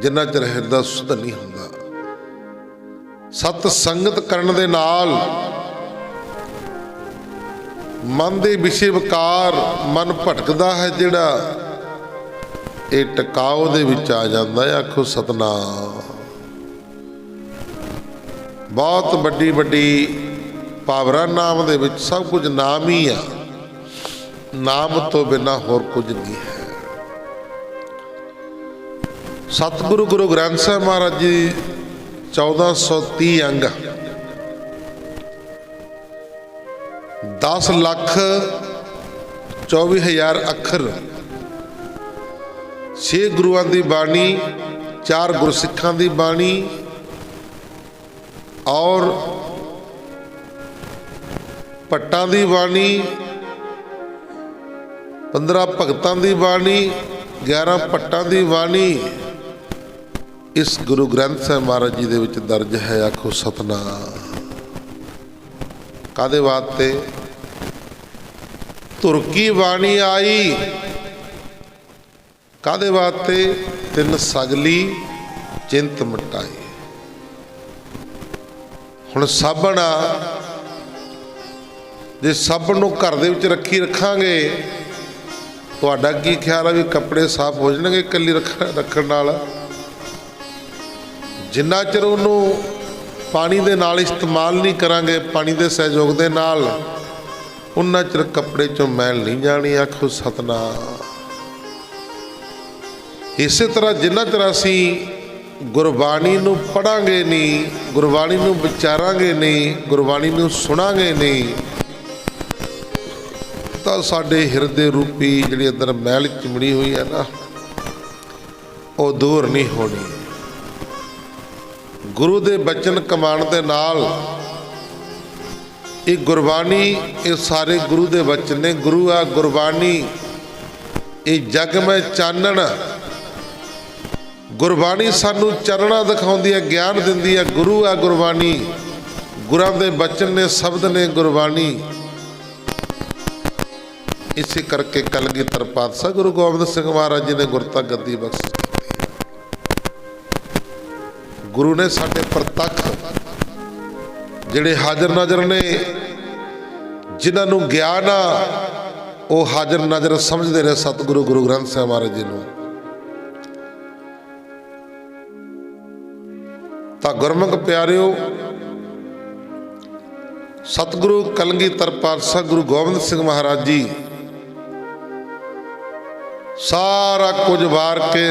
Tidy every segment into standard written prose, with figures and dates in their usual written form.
जिन्ना चिर हिरदा शुद्ध नहीं हुंदा। सत संगत करन दे नाल मन दे विषय विकार मन भटकदा है जिहड़ा ये टकाओ दे विच आ जांदा है। आखो सतनाम। बहुत वड्डी वड्डी पावरां नाम दे विच सब कुछ नाम ही आ, नाम तो बिना होर कुछ नहीं है। सतगुरु गुरु ग्रंथ साहिब महाराज जी 1430 अंग 10,24,000 अखर 6 गुरुआं दी बाणी 4 गुरसिखां दी बाणी और भट्टां दी बाणी 15 भगतां दी बाणी 11 भट्टां दी बाणी इस गुरु ग्रंथ साहिब महाराज जी दे विच दर्ज है। आखो सतनाम। कादे वास्ते? धुर की बाणी आई कादे वास्ते? तिन सगली चिंत मिटाई। हुण साबण जे साबण नूं घर दे विच रखांगे तुहाडा की ख्याल है भी कपड़े साफ हो जाणगे इकल्ली रखण नाल? जिन्ना चिर उन्हों पानी दे नाल इस्तेमाल नहीं करांगे, पानी दे सहयोग दे नाल, उन्ना चिर कपड़े चों मैल नहीं जानी। आखो सतनाम। इस तरह जिन्ना चिर असीं गुरबाणी नूं पढ़ांगे नहीं, गुरबाणी नूं विचारांगे नहीं, गुरबाणी नूं सुनांगे नहीं, तो साडे हिरदे रूपी जिहड़ी अंदर मैल चिमड़ी हुई है ना, वो दूर नहीं होनी। गुरु दे बचन कमान दे नाल ये गुरबाणी, ये सारे गुरु दे बचन ने। गुरु आ गुरबाणी, ये जग में चानण। गुरबाणी सानू चरणा दिखाउंदी है, ज्ञान दिंदी है। गुरु आ गुरबाणी, गुरां दे बचन ने, शब्द ने गुरबाणी। इसी करके कलगीधर पातशाह गुरु गोबिंद सिंह महाराज जी ने गुरता गद्दी बख्शी। गुरु ने साडे प्रतख जिहड़े हाजर नाजर ने, जिन्हां नूं ज्ञान आ, वो हाजर नाजर समझते रहे सतगुरु गुरु ग्रंथ साहिब महाराज जी नूं। तां गुरमुख प्यारिओ, सतगुरु कलगीधर पातशाह गुरु गोबिंद सिंह महाराज जी सारा कुछ वार के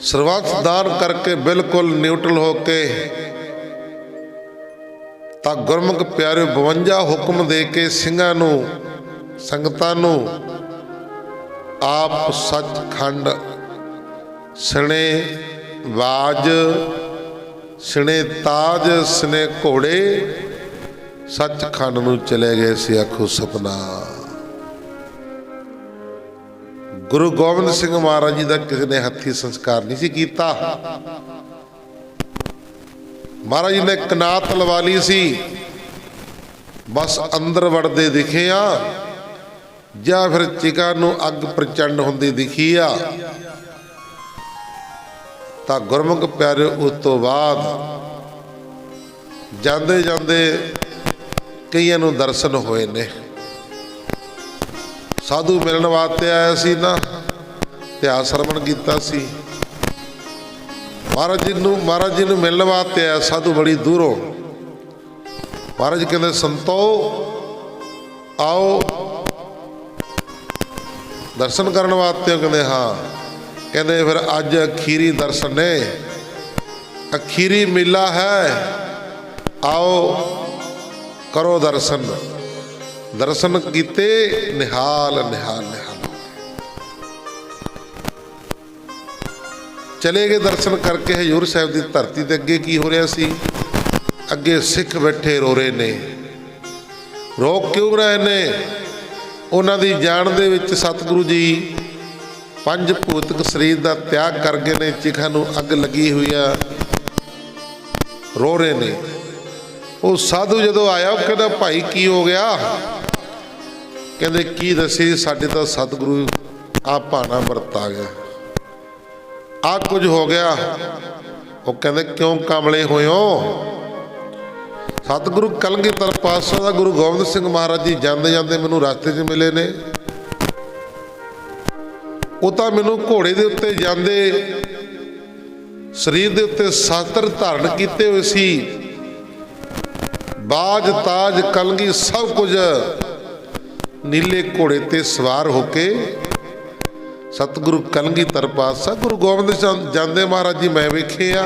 सर्वंस दान करके बिल्कुल न्यूट्रल होके तां गुरमुख प्यारे 52 हुक्म दे के ਸਿੰਘਾਂ ਨੂੰ संगतां ਨੂੰ आप सचखंड सने वाज सने ताज सने घोड़े सचखंड नूं चले गए सी। आखो सतनाम। गुरु गोबिंद सिंह महाराज जी का किसी ने हथी संस्कार नहीं सी कीता। महाराज जी ने कनात लवा ली सी, बस अंदर वड़दे दिखे आ या फिर चिका नूं अग प्रचंड होंदी दिखी आ। तां गुरमुख प्यारे उस तो बाद जांदे जांदे कईयां नूं दर्शन होए ने। साधु मिलने वास्ते आया सी ना, इतिहास श्रवण किया सी। महाराज जी नूं मिलने वास्ते आया साधु बड़ी दूरों। महाराज जी कहते संतो आओ दर्शन करने वास्ते। कहते हाँ। कहते फिर अज अखीरी दर्शन ने, अखीरी मेला है, आओ करो दर्शन। दर्शन किते निहाल निहाल निहाल चले गए। दर्शन करके हजूर साहब की धरती ते अगे की हो रहा सी? अगे सिख बैठे रो रहे ने। रो क्यों रहे ने? उन्हां दी जान दे विच सतगुरु जी पंज भूतक शरीर का त्याग कर गए ने। चिखा नूं अग लगी हुई है, रो रहे ने। वो साधु जदों आया कहता भाई की हो गया? कहते की दसी साडे तो सतगुरु आ भाना वरत आ गया। ਆ कुछ हो गया। वो कहते क्यों कामले होए हो। सतगुरु कलगीधर पातशाह दा गुरु गोबिंद सिंह महाराज जी जाते जाते मैनू रास्ते च मिले ने। वो तो मैनू घोड़े के उत्ते जाते शरीर के उत्ते शास्त्र धारण किए हुए सी, बाज ताज कलगी सब कुछ नीले घोड़े ते सवार होके सतगुरु कलगीधर पातशाह गुरु गोबिंद सिंह जाते महाराज जी मैं वेखे आ।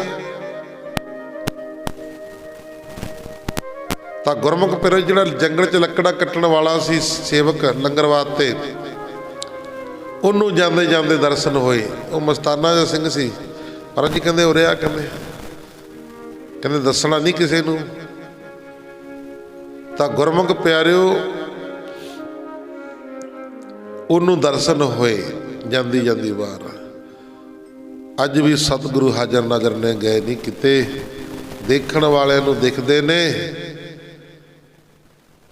तो गुरमुख पिर जिहड़ा जंगल च लकड़ा कट्टण वाला सी सेवक लंगर वास्ते, उन्होंने जाते जाते दर्शन होए। वो मस्ताना जिहा सिंह सी। महाराज जी कहते उरे आ, कहते दसना नहीं किसी नूं। तो गुरमुख प्यारिओ उन्होंने दर्शन होए जांदी जांदी वार। अज भी सतगुरु हाजर नजर ने गए नहीं किते, देखण वाले नूं दिखदे ने।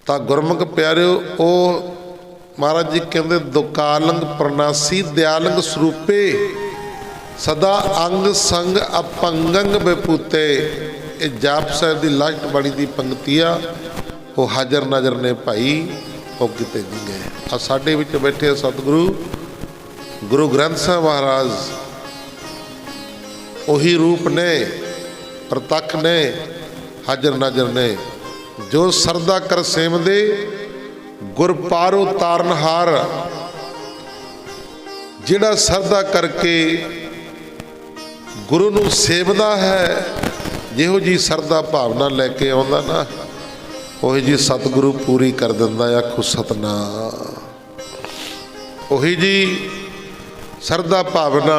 तो गुरमुख प्यारिओ ओ महाराज जी कहते दुकालंग प्रनासी दयालंग स्वरूपे सदा अंग संग अपंगंग बेपूते। ये जाप साहिब की लास्ट बाणी की पंक्ति आ। वो हाजर नजर ने भाई, वो किते नहीं गए। आ साडे विच बैठे सतगुरु गुरु ग्रंथ साहिब महाराज उही रूप ने, प्रतख ने, हाजर नजर ने। जो सरदा कर सेवदे गुरपारो तारनहार। जिहड़ा सरदा करके गुरु नूं सेवदा है, जिहो जी सरदा भावना लैके आउंदा ना, ओही जी सतगुरु पूरी कर दिंदा। आखो सतनाम। ओही जी सरदा भावना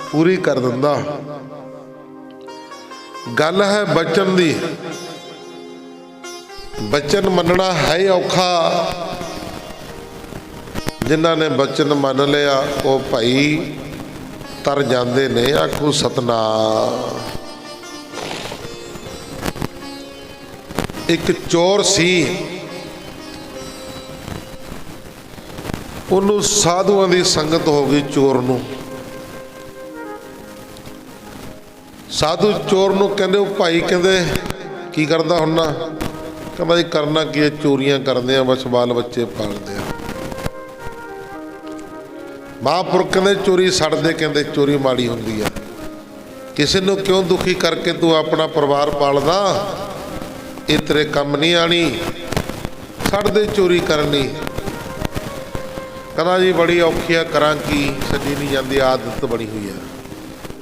पूरी कर दिंदा। गल है बचन दी, बचन मनना है औखा। जिन्हां ने बचन मन लिया वो भाई तर जाते ने। आखो सतनाम। एक चोर सी, उन्होंने साधुआं की संगत हो गई। चोर नूं साधु चोर नूं कहंदे भाई, कहंदे की करदा हुन्ना। कहंदा जी करना की है, चोरियां करदे आ, बस बाल बच्चे पालदे आ। महापुरख कहंदे चोरी छड्ड दे, कहंदे चोरी माड़ी हुंदी आ। किसी नूं क्यों दुखी करके तू अपना परिवार पालदा, ये तेरे काम नहीं आनी। छड्ड दे चोरी करनी। कहना जी बड़ी औखी आ, करा की, छड्डी नहीं जाती, आदत बनी हुई है।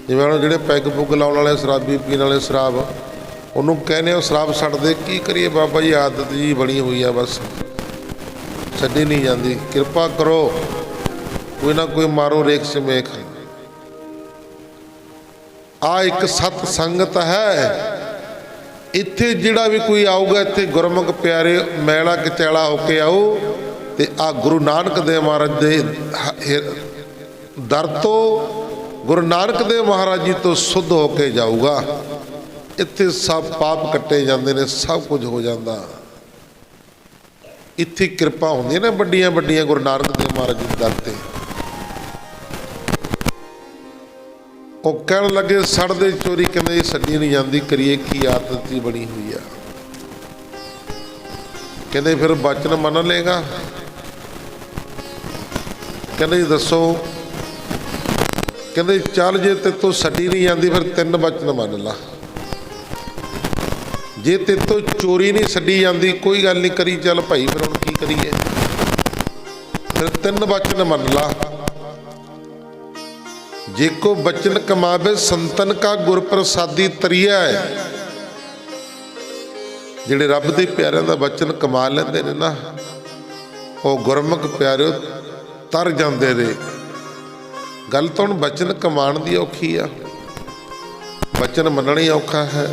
जिवें हुण जिहड़े पैग पुग लाउण वाले, शराबी पीण वाले, शराब उन्होंने कहने शराब छड्ड दे। की करिए बाबा जी, आदत जी बनी हुई है, बस छड्डी नहीं जाती। कृपा करो, कोई ना कोई मारो रेख समेख। आ एक सत संगत है। इत्थे जिहड़ा भी कोई आऊगा, इत्थे गुरमुख प्यारे मैला कचैला होके आओ ते आ गुरु नानक देव महाराज दे दर तो, गुरु नानक देव महाराज जी तो शुद्ध होके जाऊगा। इत्थे सब पाप कट्टे जाते ने, सब कुछ हो जाता। इत्थे कृपा होंदी ने बड़िया बड़िया गुरु नानक देव महाराज जी दर ते। वो कहन लगे सड़ दे चोरी, कहते छड्डी नहीं जाती, करिए की, आदत जी बनी हुई है। कहते फिर बचन मन लेगा। कहते जी दसो। कहते चल जे ते तो छड्डी नहीं जाती, फिर 3 बचन मन ला। जे ते तो चोरी नहीं छड्डी जाती, कोई गल नहीं करी चल भाई, फिर हुण की करिए, फिर 3 बचन मन ला। जे को बचन कमावे संतन का गुर प्रसादी तरिया है। जिहड़े रब दे प्यारिਆਂ ਦਾ बचन कमा लेंदे ने ना, वो गुरमुख प्यारिओ तर जांदे ने। गल तो हुण बचन कमाण दी औखी आ, बचन मनना ही औखा है।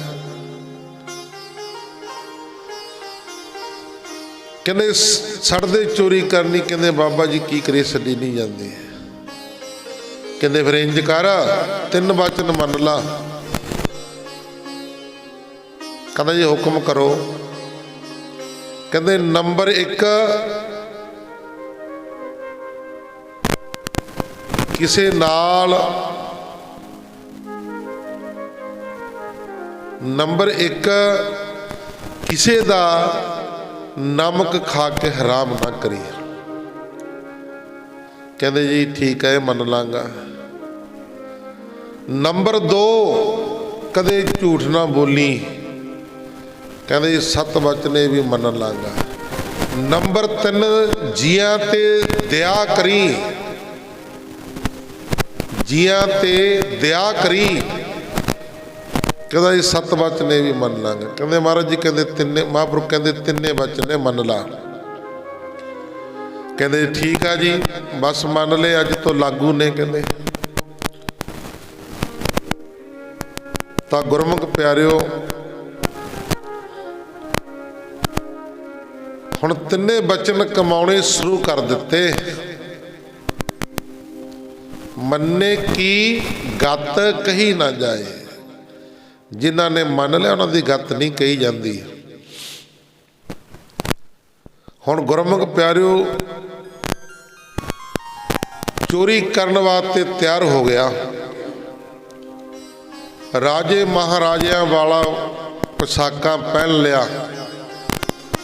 कहंदे सड़दे चोरी करनी, कहंदे बाबा जी की करिए, छड्डी नहीं जाती। कहंदे फिर इंज कर, 3 वचन मन ला। कहंदा जी हुक्म करो। कहंदे नंबर 1, किसे नाल नंबर 1, किसी का नमक खा के हराम ना करी। कहते जी ठीक है मन लांगा। नंबर 2, कदे झूठ ना बोली। कहते जी 7 वचने भी मन लांगा। नंबर 3, जियां ते दया करी। जियां ते दया करी। कहता जी 7 वचने भी मन लांगा। कहते महाराज जी कहते तिन्ने महापुरुष कहते तिन्ने वचने मन ला। कहते ठीक है जी बस मन ले अज तो लागू ने। कहते तो गुरमुख प्यारिओ हुण तिन्ने वचन कमाने शुरू कर दिते। मन्ने की गत कही ना जाए। जिन्हां ने मन लिया उन्हां दी गत नहीं कही जाती। हुण गुरमुख प्यारिओ चोरी करन वास्ते तैयार हो गया। राजे महाराजियां वाला पोशाकां पहन लिया।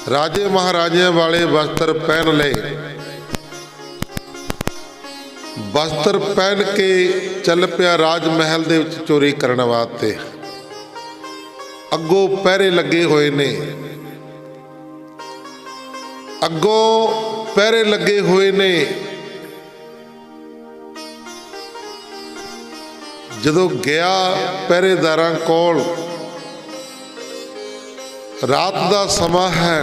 राजे महाराजियां वाले वस्त्र पहन ले। वस्त्र पहन के चल पिया राज महल दे विच चोरी करने वास्ते। अगों पहरे लगे हुए ने। अगों पहरे लगे हुए ने। जदों गया पहरेदारां कोल, रात का समा है।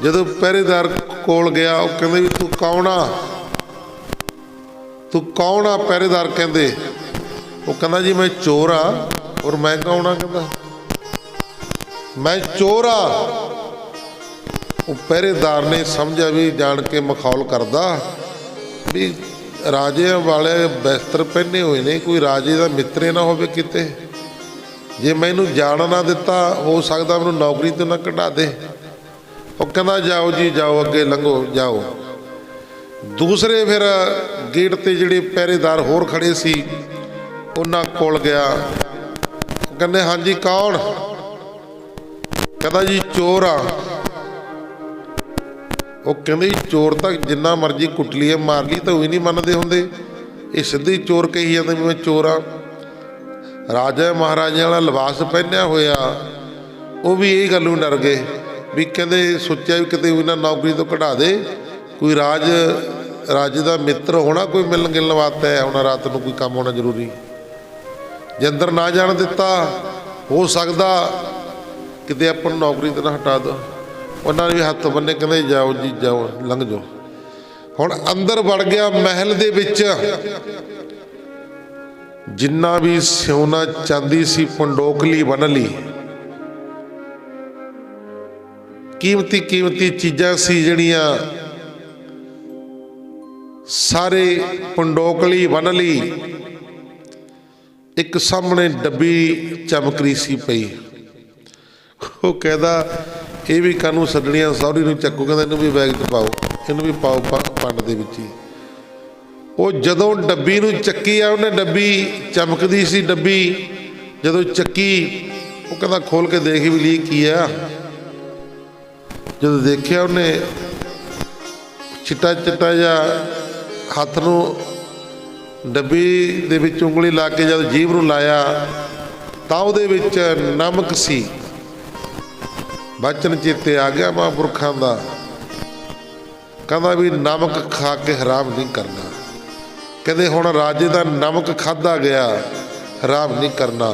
जदों पहरेदार कोल गया वो कहते भी तू कौन आ, तू कौन आ। पहरेदार कहते वो कहना जी मैं चोर आ। और मैं कौन आ, कहता मैं चोर आ। वो पहरेदार ने समझा भी जान के मखौल करदा भी राजे वाले वस्त्र पहने हुए ने, कोई राजे का मित्र ना होवे किते। जे मैनू जान ना दिता हो सकता मैनू नौकरी तो ना कढ़ा दे। वो कहना जाओ जी जाओ अगे लंघो जाओ। दूसरे फिर गेट ते जिहड़े पहरेदार होर खड़े सी उन्हां कोल गया। कहने हाँ जी कौन। कहता जी चोर आ। वो कहते चोर तो जिन्ना मर्जी कुट लीए मार ली तो भी नहीं मनते होंगे। ये सीधे चोर कही जाते भी मैं चोर आ। राजा महाराजा वाला लिबास पहनिया होया वो भी यही गलों डर गए भी कहते सोचा भी कितने इन्होंने नौकरी तो कढ़ा दे। कोई राजे का मित्र होना कोई मिलन गिलन वास्ते है होना, रात को कोई काम होना जरूरी। जे अंदर ना जान दिता हो सकता किते अपन नौकरी तो ना हटा दो। उन्होंने भी हथ बन्ने कहते जाओ जी जाओ लंघ जाओ। हुण अंदर वड़ गया महल दे विच। जिन्ना भी सोना चांदी सी पंडोकली बन ली, कीमती कीमती चीज़ां सी जड़ियां सारे पंडोकली बन ली। एक सामने डब्बी चमकरी सी पई। वो कहता ये भी कानू सदनिया सौरी नूं चक्को। कहता इनू भी बैग च पाओ, इनू भी पाओ पंड दे विच ही। वो जदों डब्बी नूं चक्की आ उन्हें डब्बी चमकदी सी डब्बी जदों चक्की वो कहता खोल के देख भी ली की आ। जदों देखिया उन्हें चिट्टा चिट्टा जा हथ नूं डब्बी दे विच उंगली ला के जब जीभ नूं लाया तां उहदे विच नमक सी। बचन चेते आ गया महापुरखों का। कहता भी नमक खा के हराम नहीं करना। कहते हुण राजे का नमक खाधा गया हराम नहीं करना।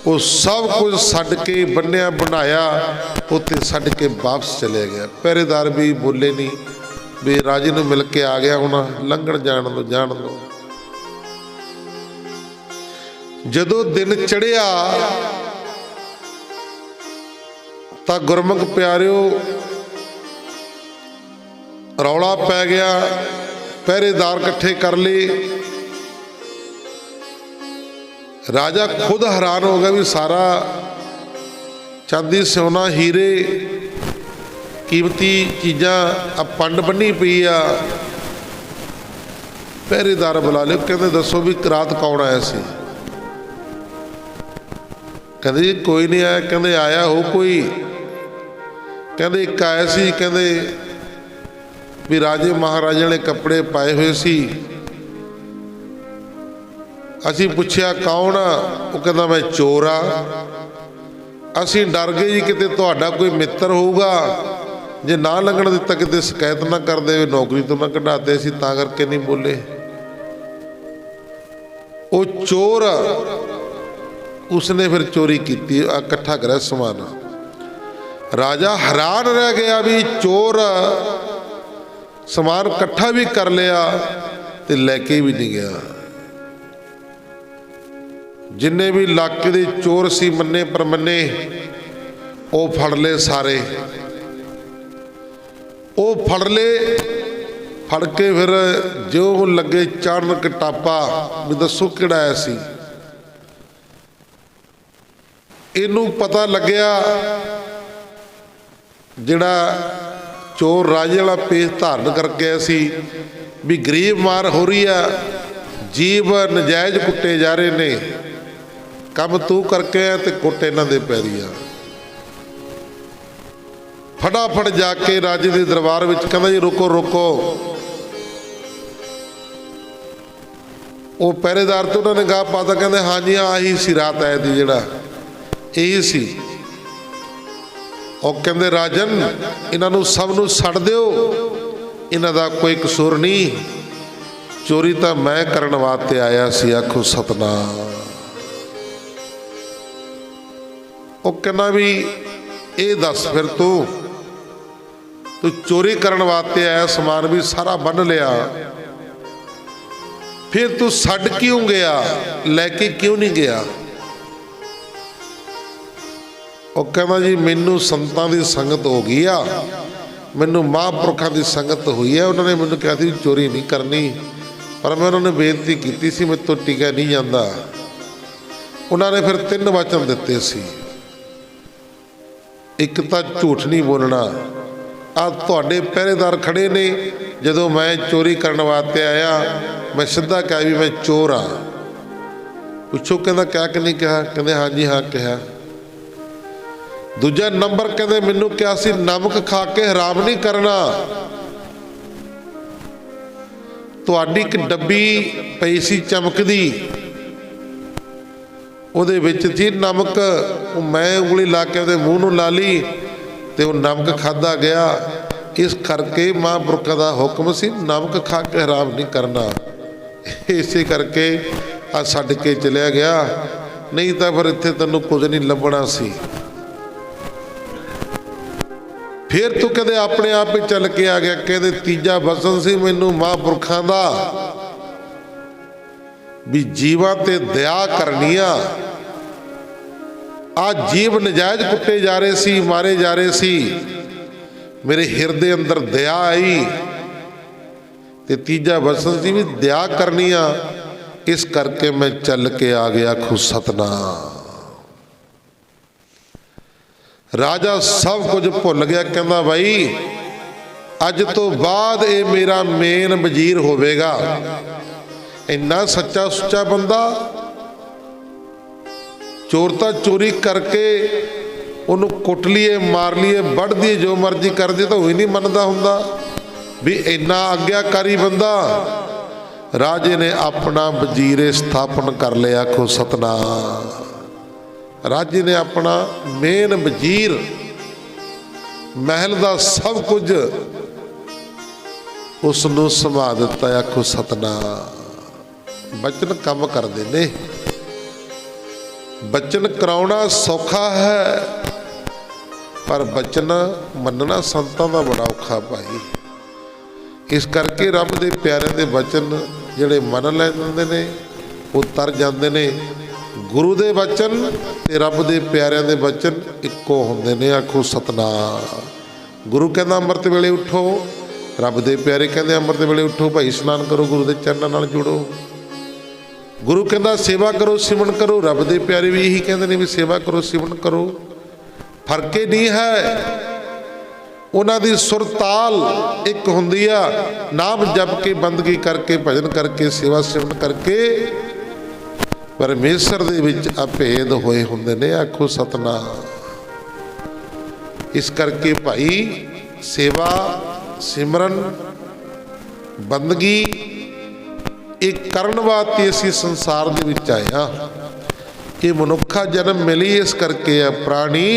वो सब कुछ छड्ड के बन्निया बनाया उत्ते छड्ड के वापस चले गया। पहरेदार भी बोले नहीं भी राजे नूं मिल के आ गया हुण लंघण जाण दो जाण दो। जदों दिन चढ़िया तो गुरमुख प्यारिओ रौला पै गया। पहरेदार इकट्ठे कर लिए। राजा खुद हैरान हो गया भी सारा चांदी सोना हीरे कीमती चीज़ां अब पंड बनी पई आ। पहरेदार बुला लियो। कहते दसो भी रात कौन आया सी। कहते जी कोई नहीं आया। कहते आया हो कोई? कहते एक आया सी, कहते भी राजे महाराजे ने कपड़े पाए हुए सी। असी पुछया कौन आ? वो कहता मैं चोर आ। असी डर गए जी किते तुहाडा कोई मित्र होऊगा, जे ना लंघण दिता किते शिकायत ना कर दे, नौकरी तो ना कढा दे, असी तां करके नहीं बोले। वो चोर उसने फिर चोरी की, इकट्ठा करा समान। राजा हैरान रह गया भी चोर समान इकट्ठा भी कर लिया ते लैके भी नहीं गया। जिन्ने भी इलाके दे चोर सी मन्ने परमन्ने वो फड़ ले सारे। वो फड़ ले, फड़ के फिर जो लगे चढ़न कटापा भी दसो किहड़ा आया सी। इनू पता लग्या जिहड़ा चोर राजे वाला पेश धारण करके आया सी भी गरीब मार हो रही है, जीव नजायज कुੱਟੇ जा रहे ने, कम तू करके आया तो कुੱਟ इन्हां दे पैरी आ। फटाफट जाके राजे के दरबार में कहता जी रुको रुको। वो पहरेदार तो उन्होंने गाह पाता, कहते हाँ जी हाँ आही सी रात आए थी जिहड़ा यही सी। और कहते राजन इन्हों सबनों छड्ड दिओ, इन्हां दा कोई कसूर नहीं, चोरी तो मैं करन वास्ते आया सी। आखो सतनाम। वो कहना भी ये दस फिर तू चोरी करन वास्ते आया, समान भी सारा बन लिया, फिर तू छड्ड क्यों गया, लैके क्यों नहीं गया? वो कहना जी मैनू संतां दी संगत हो गई आ, मैनू महापुरखों की संगत हुई है। उन्होंने मैनू कहा थी चोरी नहीं करनी, पर मैं उन्होंने बेनती की सी मेरे तो टिका नहीं जाता। उन्होंने फिर 3 वचन दिते सी। एक तो झूठ नहीं बोलना। आ तुहाडे पहरेदार खड़े ने, जदों मैं चोरी करने वास्ते आया मैं सीधा कहा भी मैं चोर हाँ। पुछो कहता क्या कि नहीं कहा? कहते हाँ जी हाँ कहा। दूजा नंबर कहते मैनू क्या सी नमक खा के हराम नहीं करना। तुहाडी एक डब्बी पई सी चमकदी, ਉਹਦੇ ਵਿੱਚ ਸੀ नमक, मैं उंगली ला के ਉਹਦੇ ਮੂੰਹ ਨੂੰ ਲਾ ਲਈ ਤੇ ਉਹ ਨਮਕ ਖਾਦਾ ਗਿਆ। इस करके महापुरखों का हुक्म सी नमक खा के हराम नहीं करना। इसे करके आ छड्ड के चलिया गया, नहीं तो फिर इत्थे तैनूं कुछ नहीं लभना सी। फिर तू कहते अपने आप ही चल के आ गया। कहते तीजा वचन सी मैनू महापुरखों का भी जीवां ते दया करनी आ। जीव नजायज कुੱਟੇ जा रहे सी, मारे जा रहे सी, मेरे हिरदे अंदर दया आई। ते तीजा वचन सी भी दया करनी आ, इस करके मैं चल के आ गया। खु सतनाम। राजा सब कुछ भुल गया, कहता भाई अज तो बाद ये मेरा मेन वजीर होवेगा। इन्ना सच्चा सुच्चा बंदा, चोर तो चोरी करके उन्होंने कुट लिए, मार लिए, बढ़ दिए, जो मर्जी कर दिए, तो वही नहीं मनता हुंदा भी इन्ना आग्याकारी बंदा। राजे ने अपना वजीर स्थापन कर लिया। आखो सतनाम। राजे ने अपना मेन वजीर, महल का सब कुछ उसनों संभाल दिता। आखो सतनाम। बचन कम करते ने, बचन कराउना सौखा है, पर बचन मनना संतां दा बड़ा औखा भाई। इस करके रब दे प्यारे दे बचन जिहड़े मन लैंदे ने वो तर जांदे ने। गुरु दे बचन ते रब दे प्यारिਆਂ दे बचन इक्को हुंदे ने। आखो सतनाम। गुरु कहंदा अमृत वेले उठो, रब दे प्यारे कहंदे अमृत वेले उठो भाई स्नान करो, गुरु दे चरणों नाल जुड़ो। गुरु कहंदा सेवा करो, सिमरन करो, रब दे प्यारे भी यही कहंदे ने भी सेवा करो, सिमरन करो। फर्क ही नहीं है, उन्हां दी सुर ताल एक हुंदी आ। नाम जप के, बंदगी करके, भजन करके, सेवा सिमरन करके परमेश्वर दे विच अभेद होए हुंदे ने। आखो सतनाम। इस करके भाई सेवा सिमरन बंदगी ये करन वास्ते असीं संसार दे विच आए हां। ये मनुखा जन्म मिली इस करके है। प्राणी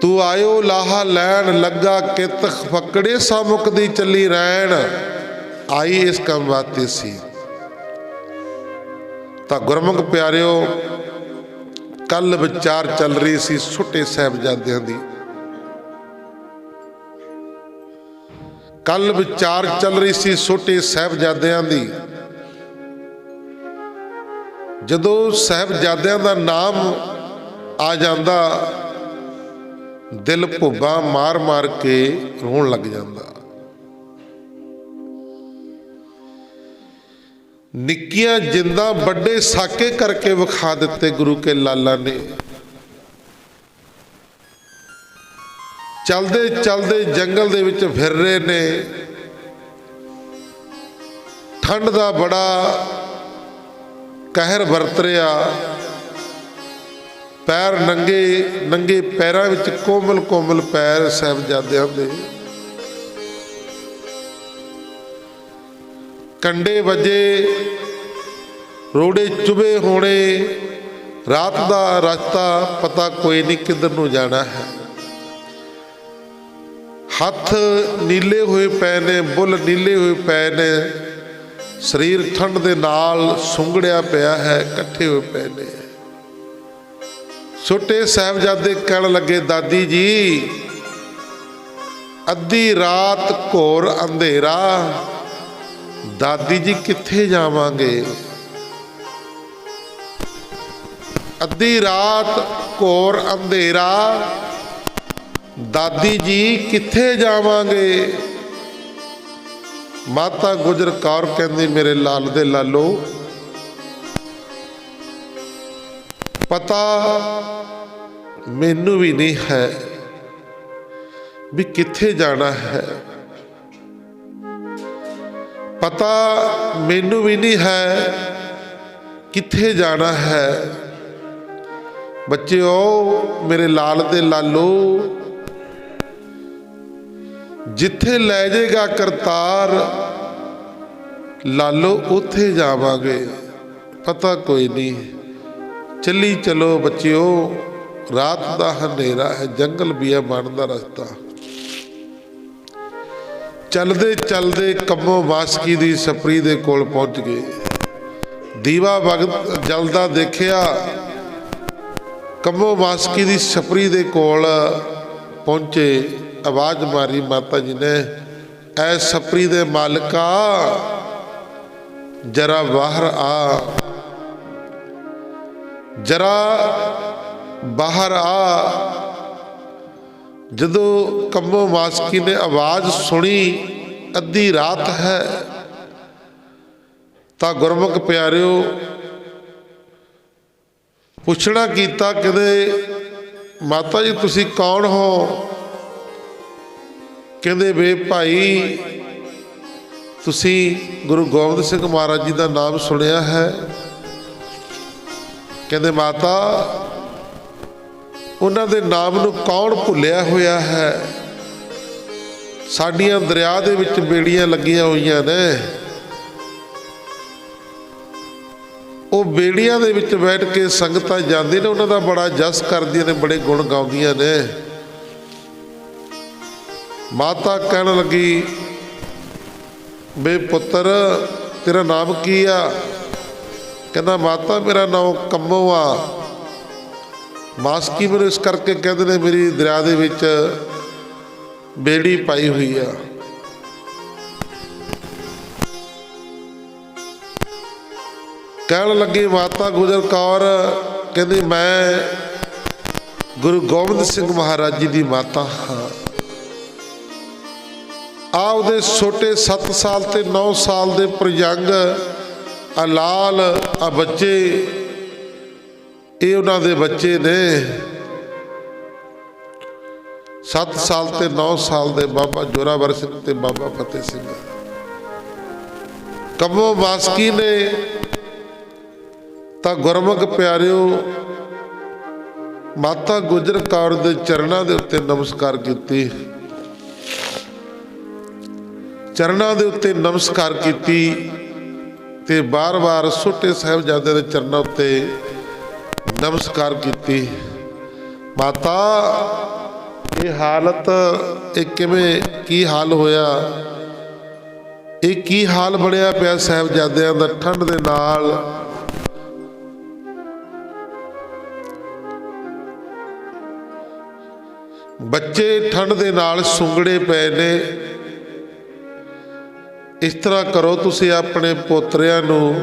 तू आयो लाहा लैन लगा कित फकड़े सामुकदी चली रैन। आई इस काम वास्ते सी। तो गुरमुख प्यारिओ कल विचार चल रही सी छुट्टे साहिबजादियां दी। कल विचार चल रही सी छोटे साहिबजादियां दी। जदों साहिबजादियां दा नाम आ जांदा दिल भुब्बा मार मार के रोण लग जांदा। निक्कियां जिंदा बड़े साके करके विखा दिते गुरु के लाला ने। चलदे चलदे जंगल दे विच फिर रहे ने। ठंड दा बड़ा कहर वरत रहा। पैर नंगे नंगे पैरों विच कोमल कोमल पैर साहिबजादियां दे। कंडे वजे रोड़े चुभे होने। रात का रास्ता पता कोई नहीं किधर नूं जाना है। हथ नीले हुए पे ने बुल नीले हुए पे ने। शरीर ठंड दे नाल सुंगड़िया पिया है कट्ठे हुए पे ने। छोटे साहिबजादे कहन लगे दादी जी अद्धी रात घोर अंधेरा दादी जी कित्थे जावांगे। अद्धी रात घोर अंधेरा दादी जी कित्थे जावांगे। माता गुजर कौर कहंदी मेरे लाल दे लालो पता मैनू भी नहीं है भी कित्थे जाना है। पता मैनू भी नहीं है कित्थे जाना है। बच्चों मेरे लाल दे लालो जिथे लै जाएगा करतार लालो उथे जावांगे। पता कोई नहीं चली चलो बच्चिओ रात का हनेरा है जंगल भी है मन का रास्ता। चलदे चलदे कम्मो वासकी दी छपरी दे कोल पहुंच गए। दीवा भगत जलदा देखिया। कम्मो वासकी दी छपरी दे कोल पहुंचे। आवाज मारी माता जी ने ऐ छपरी दे मालिका जरा बाहर आ जरा बाहर आ। जदों कम्मो वासकी ने आवाज सुनी अद्धी रात है तां गुरमुख प्यारिओ पुछना कीता कहते माता जी तुसी कौन हो। कहते वे भाई तुसी गुरु गोबिंद सिंह महाराज जी का नाम सुनिया है। कहते माता उन्होंने नाम नूं कौन भुलिया होया है। साडियां दरिया दे विच बेड़ियां लगियां होईयां ने। वो बेड़ियां दे विच बैठ के संगतां जांदी ने उन्हां दा बड़ा जस करदियां ने बड़े गुण गाउंदियां ने। माता कहन लगी बे पुत्र तेरा नाम की आ। कहना माता मेरा नाम कम्मो आ। मासकी मेरे इस करके कहते ने मेरी दरिया दे विच बेड़ी पाई हुई आ। कहन लगी माता गुजर कौर कहती मैं गुरु गोबिंद सिंह महाराज जी की माता हाँ। आ उहदे छोटे 7 साल ते 9 साल दे प्रजंग आ लाल आ बच्चे ये उन्हां दे बच्चे ने। 7 साल ते 9 साल दे बाबा जोरावर सिंह ते बाबा फतेह सिंह। कम्मो वासकी ने ਤਾਂ ਗੁਰਮੁਖ ਪਿਆਰਿਓ ਮਾਤਾ ਗੁਜਰ ਕੌਰ ਦੇ ਚਰਨਾਂ ਦੇ ਉੱਤੇ ਨਮਸਕਾਰ ਕੀਤੀ, ਚਰਨਾਂ ਦੇ ਉੱਤੇ ਨਮਸਕਾਰ ਕੀਤੀ ਤੇ ਬਾਰ-ਬਾਰ ਛੋਟੇ ਸਾਹਿਬਜ਼ਾਦੇ ਦੇ ਚਰਨਾਂ ਉੱਤੇ ਨਮਸਕਾਰ ਕੀਤੀ। ਮਾਤਾ ਇਹ ਹਾਲਤ, ਇਹ ਕਿਵੇਂ, ਕੀ ਹਾਲ ਹੋਇਆ, ਇਹ ਕੀ ਹਾਲ ਬਣਿਆ ਪਿਆ ਸਾਹਿਬਜ਼ਾਦਿਆਂ ਦਾ ਠੰਡ ਦੇ ਨਾਲ। ਬੱਚੇ ਠੰਡ ਦੇ ਨਾਲ ਸੁੰਗੜੇ ਪਏ ਨੇ। ਇਸ ਤਰ੍ਹਾਂ ਕਰੋ ਤੁਸੀਂ ਆਪਣੇ ਪੋਤਰਿਆਂ ਨੂੰ,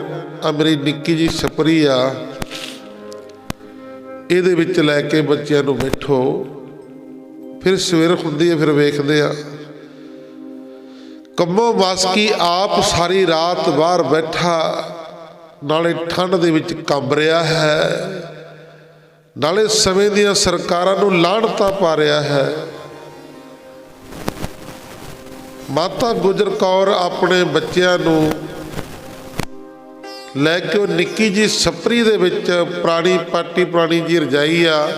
ਆ ਮੇਰੀ ਨਿੱਕੀ ਜੀ ਛਪਰੀ ਆ, ਇਹਦੇ ਵਿੱਚ ਲੈ ਕੇ ਬੱਚਿਆਂ ਨੂੰ ਬੈਠੋ, ਫਿਰ ਸਵੇਰ ਹੁੰਦੀ ਹੈ ਫਿਰ ਵੇਖਦੇ ਆ। ਕੰਮੋ ਮਾਸਕੀ ਆਪ ਸਾਰੀ ਰਾਤ ਬਾਹਰ ਬੈਠਾ, ਨਾਲੇ ਠੰਡ ਦੇ ਵਿੱਚ ਕੰਬ ਰਿਹਾ ਹੈ, ਨਾਲੇ ਸਮੇਂ ਦੀਆਂ ਸਰਕਾਰਾਂ ਨੂੰ ਲਾਹਣਤਾਂ ਪਾ ਰਿਹਾ ਹੈ। ਮਾਤਾ ਗੁਜਰ ਕੌਰ ਆਪਣੇ ਬੱਚਿਆਂ ਨੂੰ ਲੈ ਕੇ ਉਹ ਨਿੱਕੀ ਜੀ ਛਪਰੀ ਦੇ ਵਿੱਚ ਪੁਰਾਣੀ ਪਾਟੀ, ਪੁਰਾਣੀ ਜੀ ਰਜਾਈ ਆ,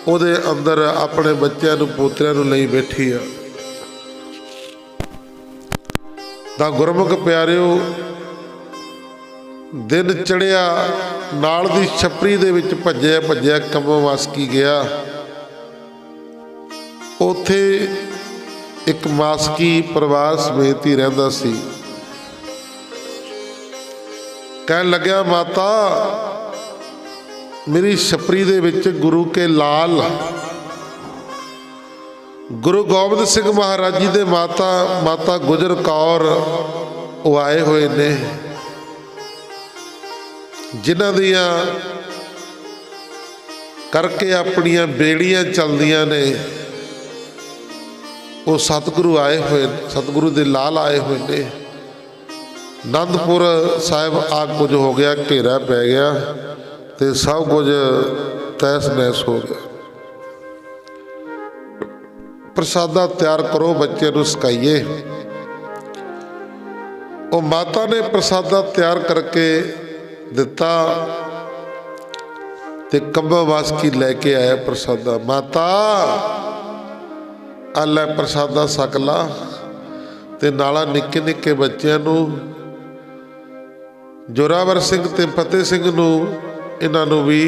ਉਹਦੇ ਅੰਦਰ ਆਪਣੇ ਬੱਚਿਆਂ ਨੂੰ, ਪੋਤਰਿਆਂ ਨੂੰ ਲਈ ਬੈਠੀ ਆ। ਤਾਂ ਗੁਰਮੁਖ ਪਿਆਰਿਓ ਦਿਨ ਚੜਿਆ, ਨਾਲ ਦੀ ਛਪਰੀ ਦੇ ਵਿੱਚ ਭੱਜਿਆ ਭੱਜਿਆ ਕੰਮੋ ਮਾਸਕੀ ਗਿਆ। ਉੱਥੇ ਇੱਕ ਮਾਸਕੀ ਪਰਿਵਾਰ ਸਮੇਤ ਹੀ ਰਹਿੰਦਾ ਸੀ। ਕਹਿਣ ਲੱਗਿਆ, ਮਾਤਾ ਮੇਰੀ ਛਪਰੀ ਦੇ ਵਿੱਚ ਗੁਰੂ ਕੇ ਲਾਲ ਗੁਰੂ ਗੋਬਿੰਦ ਸਿੰਘ ਮਹਾਰਾਜ ਜੀ ਦੇ ਮਾਤਾ ਗੁਜਰ ਕੌਰ ਉਹ ਆਏ ਹੋਏ ਨੇ, ਜਿਨ੍ਹਾਂ ਦੀਆਂ ਕਰਕੇ ਆਪਣੀਆਂ ਬੇੜੀਆਂ ਚੱਲਦੀਆਂ ਨੇ। ਉਹ ਸਤਿਗੁਰੂ ਆਏ ਹੋਏ, ਸਤਿਗੁਰੂ ਦੇ ਲਾਲ ਆਏ ਹੋਏ ਨੇ। ਆਨੰਦਪੁਰ ਸਾਹਿਬ ਆ ਕੁਝ ਹੋ ਗਿਆ, ਘੇਰਾ ਪੈ ਗਿਆ ਤੇ ਸਭ ਕੁਝ ਤਹਿਸ ਨਹਿਸ ਹੋ ਗਿਆ। ਪ੍ਰਸਾਦਾ ਤਿਆਰ ਕਰੋ, ਬੱਚੇ ਨੂੰ ਸਕਾਈਏ। ਉਹ ਮਾਤਾ ਨੇ ਪ੍ਰਸਾਦਾ ਤਿਆਰ ਕਰਕੇ ਦਿੱਤਾ ਤੇ ਕੰਮੋ ਮਾਸਕੀ ਲੈ ਕੇ ਆਇਆ ਪ੍ਰਸਾਦਾ। ਮਾਤਾ ਆ ਲੈ ਪ੍ਰਸਾਦਾ ਛਕ ਲਾ, ਤੇ ਨਾਲਾ ਨਿੱਕੇ ਨਿੱਕੇ ਬੱਚਿਆਂ ਨੂੰ, ਜੋਰਾਵਰ ਸਿੰਘ ਤੇ ਫਤਿਹ ਸਿੰਘ ਨੂੰ, ਇਹਨਾਂ ਨੂੰ ਵੀ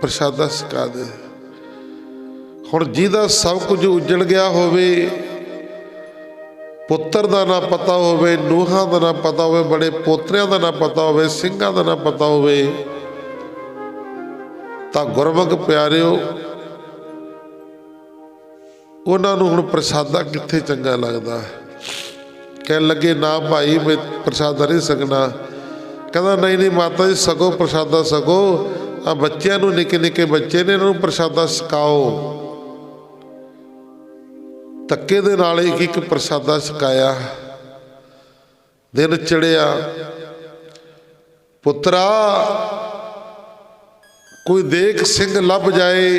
ਪ੍ਰਸਾਦਾ ਛਕਾ ਦੇ। ਹੁਣ ਜਿਹਦਾ ਸਭ ਕੁਝ ਉਜੜ ਗਿਆ ਹੋਵੇ, ਪੁੱਤਰ ਦਾ ਨਾ ਪਤਾ ਹੋਵੇ, ਨੂੰਹਾਂ ਦਾ ਨਾ ਪਤਾ ਹੋਵੇ, ਬੜੇ ਪੋਤਰਿਆਂ ਦਾ ਨਾ ਪਤਾ ਹੋਵੇ, ਸਿੰਘਾਂ ਦਾ ਨਾ ਪਤਾ ਹੋਵੇ, ਤਾਂ ਗੁਰਮੁਖ ਪਿਆਰਿਓ ਉਹਨਾਂ ਨੂੰ ਹੁਣ ਪ੍ਰਸਾਦਾ ਕਿੱਥੇ ਚੰਗਾ ਲੱਗਦਾ। ਕਹਿਣ ਲੱਗੇ, ਨਾ ਭਾਈ ਮੈਂ ਪ੍ਰਸਾਦਾ ਨਹੀਂ ਸਕਣਾ। ਕਹਿੰਦਾ, ਨਹੀਂ ਨਹੀਂ ਮਾਤਾ ਜੀ ਸਕੋ ਪ੍ਰਸਾਦਾ ਸਕੋ, ਆ ਬੱਚਿਆਂ ਨੂੰ, ਨਿੱਕੇ ਨਿੱਕੇ ਬੱਚੇ ਨੇ, ਇਹਨਾਂ ਨੂੰ ਪ੍ਰਸਾਦਾ ਛਕਾਓ। ਧੱਕੇ ਦੇ ਨਾਲ ਇੱਕ ਪ੍ਰਸਾਦਾ ਛਕਾਇਆ। ਦਿਨ ਚੜਿਆ। ਪੁੱਤਰਾ ਕੋਈ ਦੇਖ ਸਿੰਘ ਲੱਭ ਜਾਏ,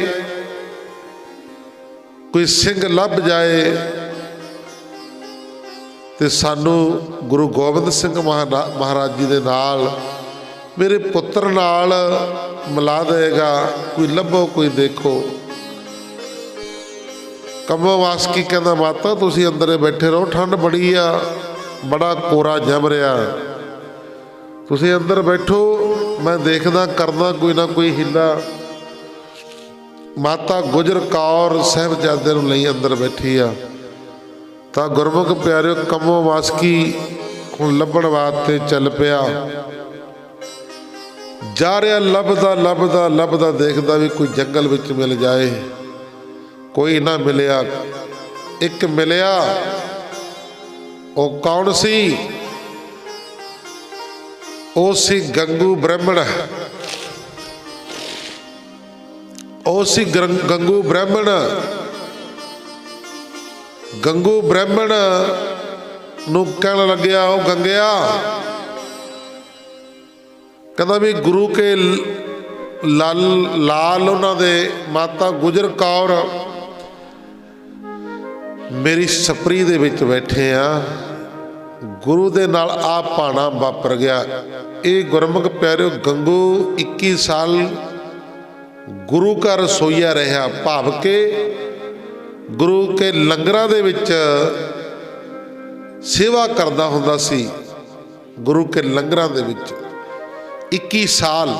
ਕੋਈ ਸਿੰਘ ਲੱਭ ਜਾਏ ਤੇ ਸਾਨੂੰ ਗੁਰੂ ਗੋਬਿੰਦ ਸਿੰਘ ਮਹਾਰਾਜ ਜੀ ਦੇ ਨਾਲ, ਮੇਰੇ ਪੁੱਤਰ ਨਾਲ ਮਿਲਾ ਦੇਗਾ। ਕੋਈ ਲੱਭੋ, ਕੋਈ ਦੇਖੋ। ਕੰਮੋ ਮਾਸਕੀ ਕਹਿੰਦਾ, ਮਾਤਾ ਤੁਸੀਂ ਅੰਦਰ ਬੈਠੇ ਰਹੋ, ਠੰਡ ਬੜੀ ਆ, ਬੜਾ ਕੋਰਾ ਜਮ ਰਿਹਾ, ਤੁਸੀਂ ਅੰਦਰ ਬੈਠੋ, ਮੈਂ ਦੇਖਦਾ ਕਰਦਾ ਕੋਈ ਨਾ ਕੋਈ ਹਿੱਲਾ। ਮਾਤਾ ਗੁਜਰ ਕੌਰ ਸਾਹਿਬਜ਼ਾਦੇ ਨੂੰ ਲਈ ਅੰਦਰ ਬੈਠੀ ਆ। ਤਾਂ ਗੁਰਮੁਖ ਪਿਆਰਿਓ ਕੰਮੋ ਮਾਸਕੀ ਹੁਣ ਲੱਭਣ ਵਾਸਤੇ ਚੱਲ ਪਿਆ। ਜਾ ਰਿਹਾ, ਲੱਭਦਾ ਲੱਭਦਾ ਲੱਭਦਾ, ਦੇਖਦਾ ਵੀ ਕੋਈ ਜੰਗਲ ਵਿੱਚ ਮਿਲ ਜਾਏ। ਕੋਈ ਨਾ ਮਿਲਿਆ। ਇੱਕ ਮਿਲਿਆ। ਉਹ ਕੌਣ ਸੀ? ਉਹ ਸੀ ਗੰਗੂ ਬ੍ਰਾਹਮਣ। ਉਹ ਸੀ ਗੰਗੂ ਬ੍ਰਾਹਮਣ। ਗੰਗੂ ਬ੍ਰਾਹਮਣ ਨੂੰ ਕਹਿਣ ਲੱਗਿਆ, ਉਹ ਗੰਗਿਆ, ਕਹਿੰਦਾ ਵੀ ਗੁਰੂ ਕੇ ਲਾਲ ਉਹਨਾਂ ਦੇ ਮਾਤਾ ਗੁਜਰ ਕੌਰ ਮੇਰੀ ਛਪਰੀ ਦੇ ਵਿੱਚ ਬੈਠੇ ਆ, ਗੁਰੂ ਦੇ ਨਾਲ ਆ ਭਾਣਾ ਵਾਪਰ ਗਿਆ। ਇਹ ਗੁਰਮੁਖ ਪਿਆਰਿਓ ਗੰਗੂ 21 ਸਾਲ ਗੁਰੂ ਘਰ ਰਸੋਈਆ ਰਿਹਾ, ਭਾਵ ਕਿ ਗੁਰੂ ਕੇ ਲੰਗਰਾਂ ਦੇ ਵਿੱਚ ਸੇਵਾ ਕਰਦਾ ਹੁੰਦਾ ਸੀ। ਗੁਰੂ ਕੇ ਲੰਗਰਾਂ ਦੇ ਵਿੱਚ 21 ਸਾਲ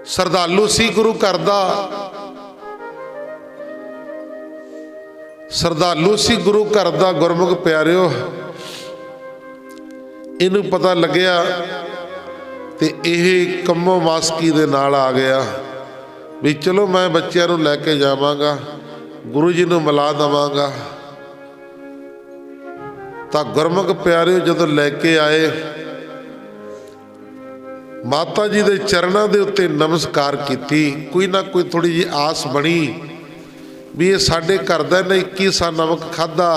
ਸ਼ਰਧਾਲੂ ਸੀ ਗੁਰੂ ਘਰ ਦਾ, ਸ਼ਰਧਾਲੂ ਸੀ ਗੁਰੂ ਘਰ ਦਾ। ਗੁਰਮੁਖ ਪਿਆਰਿਓ ਇਹਨੂੰ ਪਤਾ ਲੱਗਿਆ ਤੇ ਇਹ ਕੰਮੋ ਮਾਸਕੀ ਦੇ ਨਾਲ ਆ ਗਿਆ ਵੀ ਚਲੋ ਮੈਂ ਬੱਚਿਆਂ ਨੂੰ ਲੈ ਕੇ ਜਾਵਾਂਗਾ, ਗੁਰੂ ਜੀ ਨੂੰ ਮਿਲਾ ਦੇਵਾਂਗਾ। ਤਾਂ ਗੁਰਮੁਖ ਪਿਆਰਿਓ ਜਦੋਂ ਲੈ ਕੇ ਆਏ, ਮਾਤਾ ਜੀ ਦੇ ਚਰਨਾਂ ਦੇ ਉੱਤੇ ਨਮਸਕਾਰ ਕੀਤੀ। ਕੋਈ ਨਾ ਕੋਈ ਥੋੜੀ ਜਿਹੀ ਆਸ ਬਣੀ ਵੀ ਇਹ ਸਾਡੇ ਘਰ ਦਾ ਨੇ 21 ਸਾਲ ਨਮਕ ਖਾਧਾ,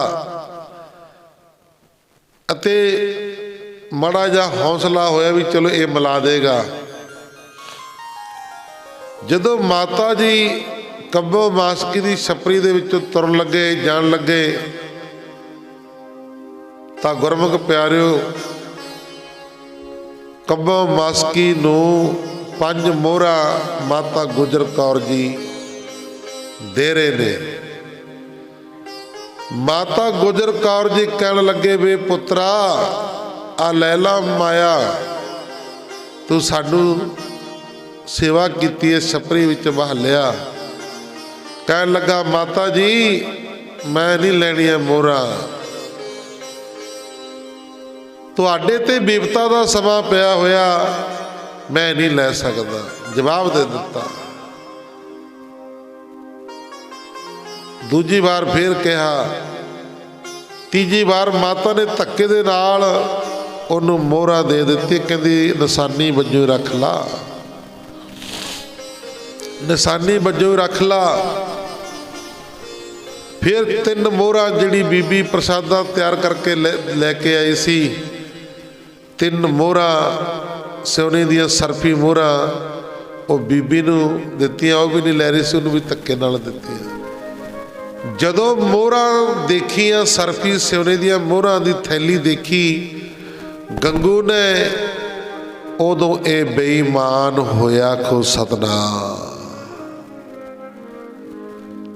ਅਤੇ ਮਾੜਾ ਜਿਹਾ ਹੌਸਲਾ ਹੋਇਆ ਵੀ ਚਲੋ ਇਹ ਮਿਲਾ ਦੇਗਾ। ਜਦੋਂ ਮਾਤਾ ਜੀ ਕੰਬੋ ਮਾਸਕੀ ਦੀ ਛਪਰੀ ਦੇ ਵਿੱਚੋਂ ਤੁਰਨ ਲੱਗੇ, ਜਾਣ ਲੱਗੇ, ਤਾਂ ਗੁਰਮੁਖ ਪਿਆਰਿਓ ਕੰਬੋ ਮਾਸਕੀ ਨੂੰ 5 ਮੋਹਰਾ ਮਾਤਾ ਗੁਜਰ ਕੌਰ ਜੀ ਦੇ ਰਹੇ ਨੇ। ਮਾਤਾ ਗੁਜਰ ਕੌਰ ਜੀ ਕਹਿਣ ਲੱਗੇ ਵੇ ਪੁੱਤਰਾ, ਆ ਲੈ ਲਾ ਮਾਇਆ, ਤੂੰ ਸਾਨੂੰ ਸੇਵਾ ਕੀਤੀ ਹੈ, ਛਪਰੀ ਵਿੱਚ ਬਹਾਲਿਆ। ਕਹਿਣ ਲੱਗਾ ਮਾਤਾ ਜੀ ਮੈਂ ਨਹੀਂ ਲੈਣੀਆਂ ਮੋਹਰਾਂ, ਤੁਹਾਡੇ ਤੇ ਬਿਪਤਾ ਦਾ ਸਮਾਂ ਪਿਆ ਹੋਇਆ, ਮੈਂ ਨਹੀਂ ਲੈ ਸਕਦਾ। ਜਵਾਬ ਦੇ ਦਿੱਤਾ। ਦੂਜੀ ਵਾਰ ਫੇਰ ਕਿਹਾ, ਤੀਜੀ ਵਾਰ ਮਾਤਾ ਨੇ ਧੱਕੇ ਦੇ ਨਾਲ ਉਹਨੂੰ ਮੋਹਰਾਂ ਦੇ ਦਿੱਤੀ। ਕਹਿੰਦੀ ਨਿਸ਼ਾਨੀ ਵਜੋਂ ਰੱਖ ਲਾ, ਨਿਸ਼ਾਨੀ ਵਜੋਂ ਰੱਖ ਲਾ। ਫਿਰ 3 ਮੋਹਰਾਂ ਜਿਹੜੀ ਬੀਬੀ ਪ੍ਰਸ਼ਾਦਾ ਤਿਆਰ ਕਰਕੇ ਲੈ ਕੇ ਆਈ ਸੀ, 3 ਮੋਹਰਾਂ ਸੋਨੇ ਦੀਆਂ ਸਰਫੀ ਮੋਹਰਾਂ ਉਹ ਬੀਬੀ ਨੂੰ ਦਿੱਤੀਆਂ। ਉਹ ਵੀ ਨਹੀਂ ਲੈ ਰਹੀ ਸੀ, ਉਹਨੂੰ ਵੀ ਧੱਕੇ ਨਾਲ ਦਿੱਤੀਆਂ। ਜਦੋਂ ਮੋਹਰਾਂ ਦੇਖੀਆਂ, ਸਰਫੀ ਸੋਨੇ ਦੀਆਂ ਮੋਹਰਾਂ ਦੀ ਥੈਲੀ ਦੇਖੀ ਗੰਗੂ ਨੇ, ਉਦੋਂ ਇਹ ਬੇਈਮਾਨ ਹੋਇਆ। ਖੋ ਸਤਨਾਮ।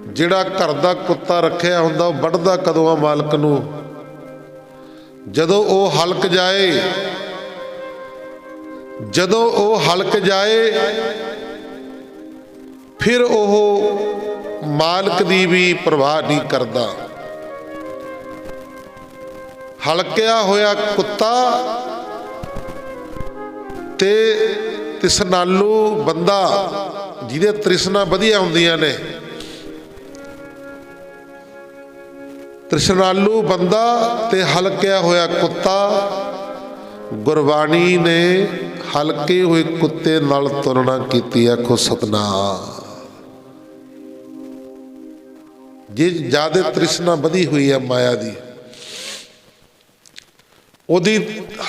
ਜਿਹੜਾ ਘਰ ਦਾ ਕੁੱਤਾ ਰੱਖਿਆ ਹੁੰਦਾ ਉਹ ਵੱਢਦਾ ਕਦੋਂ ਆ ਮਾਲਕ ਨੂੰ? ਜਦੋਂ ਉਹ ਹਲਕ ਜਾਏ, ਜਦੋਂ ਉਹ ਹਲਕ ਜਾਏ ਫਿਰ ਉਹ ਮਾਲਕ ਦੀ ਵੀ ਪਰਵਾਹ ਨਹੀਂ ਕਰਦਾ। ਹਲਕਿਆ ਹੋਇਆ ਕੁੱਤਾ ਤੇ ਤ੍ਰਿਸ਼ਨਾਲੂ ਬੰਦਾ, ਜਿਹਦੇ ਤ੍ਰਿਸ਼ਨਾ ਵਧੀਆ ਹੁੰਦੀਆਂ ਨੇ, ਤ੍ਰਿਸ਼ਨਾਲੂ ਬੰਦਾ ਤੇ ਹਲਕਿਆ ਹੋਇਆ ਕੁੱਤਾ, ਗੁਰਬਾਣੀ ਨੇ ਹਲਕੇ ਹੋਏ ਕੁੱਤੇ ਨਾਲ ਤੁਲਨਾ ਕੀਤੀ। ਆਖੋ ਸਤਨਾਮ। ਜੇ ਜ਼ਿਆਦਾ ਤ੍ਰਿਸ਼ਨਾ ਵਧੀ ਹੋਈ ਹੈ ਮਾਇਆ ਦੀ, ਉਹਦੀ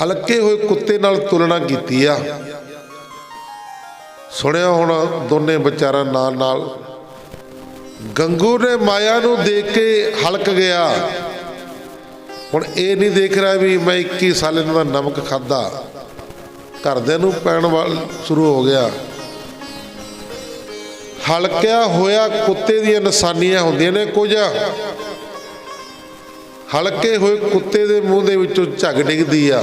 ਹਲਕੇ ਹੋਏ ਕੁੱਤੇ ਨਾਲ ਤੁਲਨਾ ਕੀਤੀ ਆ। ਸੁਣਿਆ ਹੁਣ ਦੋਨੇ ਵਿਚਾਰਾਂ ਨਾਲ ਨਾਲ। ਗੰਗੂ ਨੇ ਮਾਇਆ ਨੂੰ ਦੇਖ ਕੇ ਹਲਕ ਗਿਆ। ਹੁਣ ਇਹ ਨਹੀਂ ਦੇਖ ਰਿਹਾ ਵੀ ਮੈਂ 21 ਸਾਲ ਇਹਨਾਂ ਦਾ ਨਮਕ ਖਾਧਾ, ਘਰਦਿਆਂ ਨੂੰ ਪੈਣ ਵਾਲ ਸ਼ੁਰੂ ਹੋ ਗਿਆ। ਹਲਕਿਆ ਹੋਇਆ ਕੁੱਤੇ ਦੀਆਂ ਨਿਸ਼ਾਨੀਆਂ ਹੁੰਦੀਆਂ ਨੇ ਕੁਝ। ਹਲਕੇ ਹੋਏ ਕੁੱਤੇ ਦੇ ਮੂੰਹ ਦੇ ਵਿੱਚੋਂ ਝੱਗ ਡਿੱਗਦੀ ਆ।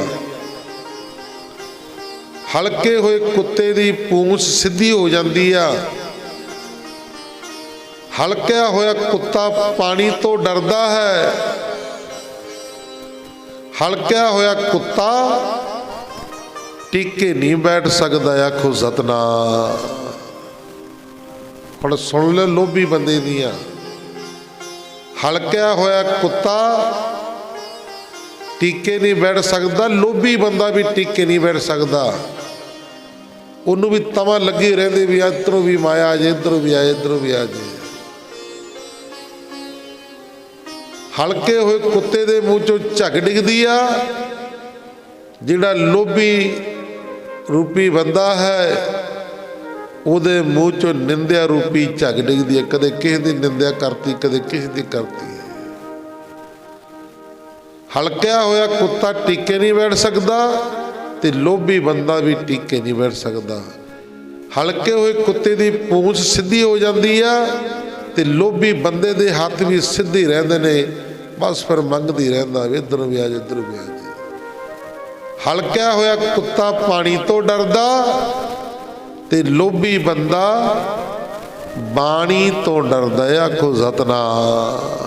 ਹਲਕੇ ਹੋਏ ਕੁੱਤੇ ਦੀ ਪੂੰਛ ਸਿੱਧੀ ਹੋ ਜਾਂਦੀ ਆ। ਹਲਕਿਆ ਹੋਇਆ ਕੁੱਤਾ ਪਾਣੀ ਤੋਂ ਡਰਦਾ ਹੈ। ਹਲਕਿਆ ਹੋਇਆ ਕੁੱਤਾ ਟਿੱਕੇ ਨਹੀਂ ਬੈਠ ਸਕਦਾ। ਆਖੋ ਸਤਨਾਮ। ਹੁਣ ਸੁਣ ਲੈ ਲੋਭੀ ਬੰਦੇ ਦੀਆਂ। ਹਲਕਿਆ ਹੋਇਆ ਕੁੱਤਾ ਟਿੱਕੇ ਨਹੀਂ ਬੈਠ ਸਕਦਾ, ਲੋਭੀ ਬੰਦਾ ਵੀ ਟਿੱਕੇ ਨਹੀਂ ਬੈਠ ਸਕਦਾ। ਉਹਨੂੰ ਵੀ ਤਵਾਂ ਲੱਗੀ ਰਹਿੰਦੀ ਵੀ ਇੱਧਰੋਂ ਵੀ ਮਾਇਆ ਆ ਜਾਏ, ਇੱਧਰੋਂ ਵੀ ਆਏ, ਇੱਧਰੋਂ ਵੀ ਆ ਜਾਏ। ਹਲਕੇ ਹੋਏ ਕੁੱਤੇ ਦੇ ਮੂੰਹ ਚੋਂ ਝੱਗ ਡਿੱਗਦੀ ਆ। ਜਿਹੜਾ ਲੋਭੀ ਰੂਪੀ ਬੰਦਾ ਹੈ ਉਹਦੇ ਮੂੰਹ ਚੋਂ ਨਿੰਦਿਆ ਰੂਪੀ ਝੱਗ ਡਿੱਗਦੀ ਹੈ। ਕਦੇ ਕਿਸੇ ਦੀ ਨਿੰਦਿਆ ਕਰਤੀ, ਕਦੇ ਕਿਸੇ ਦੀ ਕਰਤੀ। ਹਲਕਿਆ ਹੋਇਆ ਕੁੱਤਾ ਟੀਕੇ नहीं बैठ सकता ਤੇ ਲੋਭੀ ਬੰਦਾ भी ਟੀਕੇ नहीं बैठ सकता। ਹਲਕੇ ਹੋਏ ਕੁੱਤੇ ਦੀ ਪੂੰਛ ਸਿੱਧੀ ਹੋ ਜਾਂਦੀ ਆ ਤੇ ਲੋਭੀ ਬੰਦੇ ਦੇ ਹੱਥ ਵੀ ਸਿੱਧੇ ਰਹਿੰਦੇ ਨੇ, ਬਸ ਫਿਰ ਮੰਗਦੀ ਰਹਿੰਦਾ ਇੱਧਰ ਵੀ ਆ ਜਾ ਇੱਧਰ ਵੀ ਆ ਜਾ। ਹਲਕਿਆ ਹੋਇਆ ਕੁੱਤਾ ਪਾਣੀ ਤੋਂ ਡਰਦਾ ਤੇ ਲੋਭੀ ਬੰਦਾ ਬਾਣੀ ਤੋਂ ਡਰਦਾ। ਆਖੋ ਸਤਨਾਮ।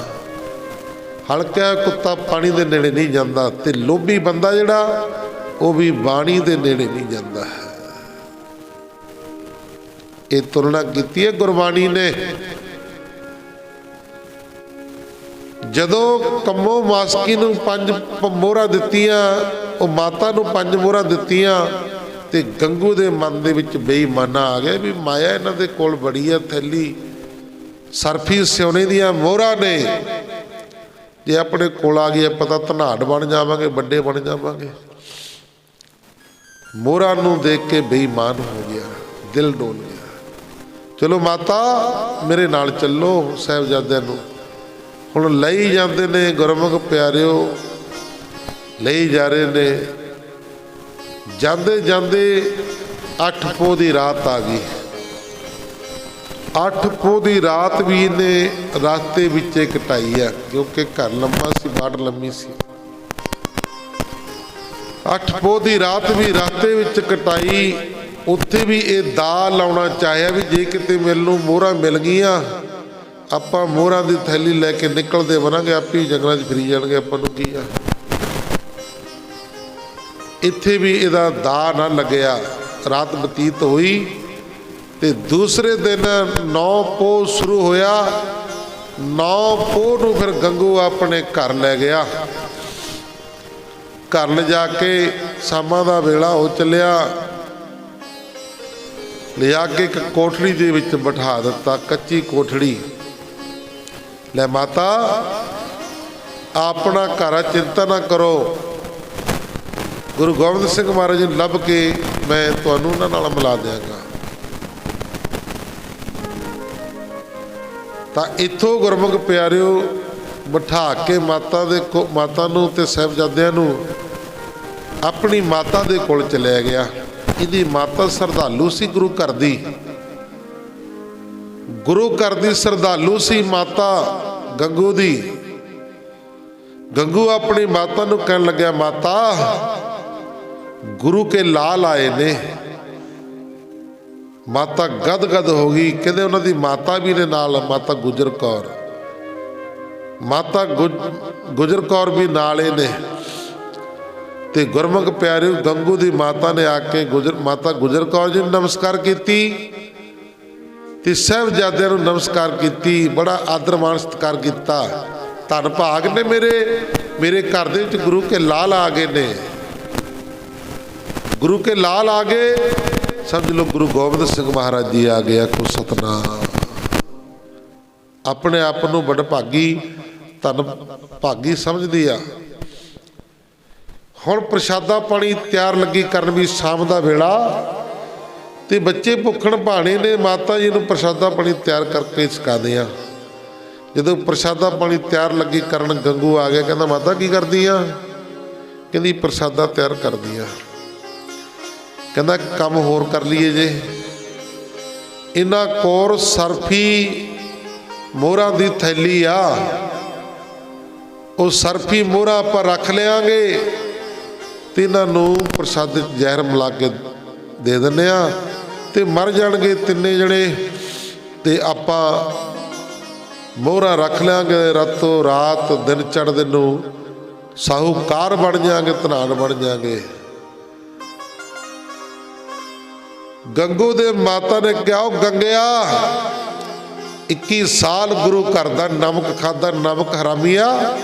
ਹਲਕਾ ਕੁੱਤਾ ਪਾਣੀ ਦੇ ਨੇੜੇ ਨਹੀਂ ਜਾਂਦਾ ਤੇ ਲੋਭੀ ਬੰਦਾ ਜਿਹੜਾ ਉਹ ਵੀ ਬਾਣੀ ਦੇ ਨੇੜੇ ਨਹੀਂ ਜਾਂਦਾ ਹੈ। ਇਹ ਤੁਲਨਾ ਕੀਤੀ ਹੈ ਗੁਰਬਾਣੀ ਨੇ। ਜਦੋਂ ਕੰਮੋ ਮਾਸਕੀ ਨੂੰ 5 ਮੋਹਰਾਂ ਦਿੱਤੀਆਂ, ਉਹ ਮਾਤਾ ਨੂੰ 5 ਮੋਹਰਾਂ ਦਿੱਤੀਆਂ ਤੇ ਗੰਗੂ ਦੇ ਮਨ ਦੇ ਵਿੱਚ ਬੇਈਮਾਨਾ ਆ ਗਿਆ ਵੀ ਮਾਇਆ ਇਹਨਾਂ ਦੇ ਕੋਲ ਬੜੀ ਆ ਥੈਲੀ, ਸਰਫੀ ਸਿਉਨੇ ਦੀਆਂ ਮੋਹਰਾਂ ਨੇ, ਜੇ ਆਪਣੇ ਕੋਲ ਆ ਗਈ ਪਤਾ ਧਨਾੜ ਬਣ ਜਾਵਾਂਗੇ, ਵੱਡੇ ਬਣ ਜਾਵਾਂਗੇ। ਮੋਹਰਾਂ ਨੂੰ ਦੇਖ ਕੇ ਬੇਈਮਾਨ ਹੋ ਗਿਆ, ਦਿਲ ਡੋਲ ਗਿਆ। ਚਲੋ ਮਾਤਾ ਮੇਰੇ ਨਾਲ ਚੱਲੋ। ਸਾਹਿਬਜ਼ਾਦਿਆਂ ਨੂੰ ਹੁਣ ਲਈ ਜਾਂਦੇ ਨੇ, ਗੁਰਮੁਖ ਪਿਆਰਿਓ ਲਈ ਜਾ ਰਹੇ ਨੇ। ਜਾਂਦੇ ਜਾਂਦੇ 8 ਪੋਹ ਦੀ ਰਾਤ ਆ ਗਈ। 8 ਪੋਹ ਦੀ ਰਾਤ ਵੀ ਇਹਨੇ ਰਾਸਤੇ ਵਿੱਚ ਕਟਾਈ ਆ, ਕਿਉਂਕਿ ਘਰ ਲੰਮਾ ਸੀ, ਬਾੜ ਲੰਮੀ ਸੀ। 8 ਪੋਹ ਦੀ ਰਾਤ ਵੀ ਰਾਸਤੇ ਵਿੱਚ ਕਟਾਈ। ਉੱਥੇ ਵੀ ਇਹ ਦਾ ਲਾਉਣਾ ਚਾਹਿਆ ਵੀ ਜੇ ਕਿਤੇ ਮੈਨੂੰ ਮੋਹਰਾਂ ਮਿਲ ਗਈਆਂ, ਆਪਾਂ ਮੋਹਰਾਂ ਦੀ ਥੈਲੀ ਲੈ ਕੇ ਨਿਕਲਦੇ ਬਣਾਂਗੇ, ਆਪੇ ਜੰਗਲਾਂ 'ਚ ਫਿਰੀ ਜਾਣਗੇ, ਆਪਾਂ ਨੂੰ ਕੀ ਆ। ਇੱਥੇ ਵੀ ਇਹਦਾ ਦਾ ਨਾ ਲੱਗਿਆ। ਰਾਤ ਬਤੀਤ ਹੋਈ ਤੇ ਦੂਸਰੇ ਦਿਨ 9 ਪੋਹ ਸ਼ੁਰੂ ਹੋਇਆ। 9 ਪੋਹ ਨੂੰ ਫਿਰ ਗੰਗੂ ਆਪਣੇ ਘਰ ਲੈ ਗਿਆ। ਘਰ ਲਿਜਾ ਕੇ ਸ਼ਾਮਾਂ ਦਾ ਵੇਲਾ ਹੋ ਚੱਲਿਆ, ਲਿਜਾ ਕੇ ਇੱਕ ਕੋਠੜੀ ਦੇ ਵਿੱਚ ਬਿਠਾ ਦਿੱਤਾ, ਕੱਚੀ ਕੋਠੜੀ। ਲੈ ਮਾਤਾ ਆਪਣਾ ਘਰ ਆ, ਚਿੰਤਾ ਨਾ ਕਰੋ। ਗੁਰੂ ਗੋਬਿੰਦ ਸਿੰਘ ਮਹਾਰਾਜ ਨੂੰ ਲੱਭ ਕੇ ਮੈਂ ਤੁਹਾਨੂੰ ਉਹਨਾਂ ਨਾਲ ਮਿਲਾ ਦਿਆਂਗਾ। ਤਾਂ ਇੱਥੋਂ ਗੁਰਮੁਖ ਪਿਆਰਿਓ ਬਿਠਾ ਕੇ ਮਾਤਾ ਨੂੰ ਤੇ ਸਾਹਿਬਜ਼ਾਦਿਆਂ ਨੂੰ ਆਪਣੀ ਮਾਤਾ ਦੇ ਕੋਲ ਚਲਿਆ ਗਿਆ। ਇਹਦੀ ਮਾਤਾ ਸ਼ਰਧਾਲੂ ਸੀ, ਗੁਰੂ ਘਰ ਦੀ, ਗੁਰੂ ਘਰ ਦੀ ਸ਼ਰਧਾਲੂ ਸੀ ਮਾਤਾ ਗੰਗੂ ਦੀ। ਗੰਗੂ ਆਪਣੀ ਮਾਤਾ ਨੂੰ ਕਹਿਣ ਲੱਗਿਆ, ਮਾਤਾ ਗੁਰੂ ਕੇ ਲਾਲ ਆਏ ਨੇ। ਮਾਤਾ ਗਦ ਹੋ ਗਈ। ਕਹਿੰਦੇ ਉਹਨਾਂ ਦੀ ਮਾਤਾ ਵੀ ਨੇ ਨਾਲ, ਮਾਤਾ ਗੁਜਰ ਕੌਰ, ਮਾਤਾ ਗੁਜਰ ਕੌਰ ਵੀ ਨਾਲੇ ਨੇ। ਤੇ ਗੁਰਮੁਖ ਪਿਆਰਿਓ ਗੰਗੂ ਦੀ ਮਾਤਾ ਨੇ ਆ ਕੇ ਮਾਤਾ ਗੁਜਰ ਕੌਰ ਜੀ ਨੂੰ ਨਮਸਕਾਰ ਕੀਤੀ ਤੇ ਸਾਹਿਬਜ਼ਾਦਿਆਂ ਨੂੰ ਨਮਸਕਾਰ ਕੀਤੀ। ਬੜਾ ਆਦਰ ਮਾਣ ਸਤਿਕਾਰ ਕੀਤਾ। ਧੰਨ ਭਾਗ ਨੇ ਮੇਰੇ ਘਰ ਦੇ ਵਿੱਚ ਗੁਰੂ ਕੇ ਲਾਲ ਆ ਗਏ ਨੇ। ਗੁਰੂ ਕੇ ਲਾਲ ਆ ਗਏ, ਸਮਝ ਲਓ ਗੁਰੂ ਗੋਬਿੰਦ ਸਿੰਘ ਮਹਾਰਾਜ ਜੀ ਆ ਗਏ। ਆਖੋ ਸਤਨਾਮ। ਆਪਣੇ ਆਪ ਨੂੰ ਬੜ ਭਾਗੀ, ਧੰਨ ਭਾਗੀ ਸਮਝਦੀ ਆ। ਹੁਣ ਪ੍ਰਸ਼ਾਦਾ ਪਾਣੀ ਤਿਆਰ ਲੱਗੀ ਕਰਨ, ਵੀ ਸ਼ਾਮ ਦਾ ਵੇਲਾ ਤੇ ਬੱਚੇ ਭੁੱਖਣ ਭਾਣੇ ਨੇ। ਮਾਤਾ ਜੀ ਨੂੰ ਪ੍ਰਸ਼ਾਦਾ ਪਾਣੀ ਤਿਆਰ ਕਰਕੇ ਛਕਾਉਂਦੇ ਆ। ਜਦੋਂ ਪ੍ਰਸ਼ਾਦਾ ਪਾਣੀ ਤਿਆਰ ਲੱਗੀ ਕਰਨ, ਗੰਗੂ ਆ ਗਿਆ। ਕਹਿੰਦਾ ਮਾਤਾ ਕੀ ਕਰਦੀ ਆ? ਕਹਿੰਦੀ ਪ੍ਰਸ਼ਾਦਾ ਤਿਆਰ ਕਰਦੀ ਆ। ਕਹਿੰਦਾ ਕੰਮ ਹੋਰ ਕਰ ਲਈਏ ਜੇ। ਇਹਨਾਂ ਕੋਲ ਸਰਫੀ ਮੋਹਰਾਂ ਦੀ ਥੈਲੀ ਆ, ਉਹ ਸਰਫੀ ਮੋਹਰਾਂ ਆਪਾਂ ਰੱਖ ਲਿਆਂਗੇ ਤੇ ਇਹਨਾਂ ਨੂੰ ਪ੍ਰਸ਼ਾਦੇ 'ਚ ਜ਼ਹਿਰ ਮਿਲਾ ਕੇ ਦੇ ਦਿੰਦੇ ਆ ਤੇ ਮਰ ਜਾਣਗੇ ਤਿੰਨੇ ਜਣੇ। ਤੇ ਆਪਾਂ ਮੋਹਰਾਂ ਰੱਖ ਲਿਆਂਗੇ, ਰਾਤੋਂ ਰਾਤ ਦਿਨ ਚੜ੍ਹਦੇ ਨੂੰ ਸਾਹੂਕਾਰ ਬਣ ਜਾਵਾਂਗੇ, ਧਨਾੜ ਬਣ ਜਾਵਾਂਗੇ। ਗੰਗੂ ਦੇ ਮਾਤਾ ਨੇ ਕਿਹਾ, ਉਹ ਗੰਗਿਆ 21 ਸਾਲ ਗੁਰੂ ਘਰ ਦਾ ਨਮਕ ਖਾਦਾ, ਨਮਕ ਹਰਾਮੀਆ।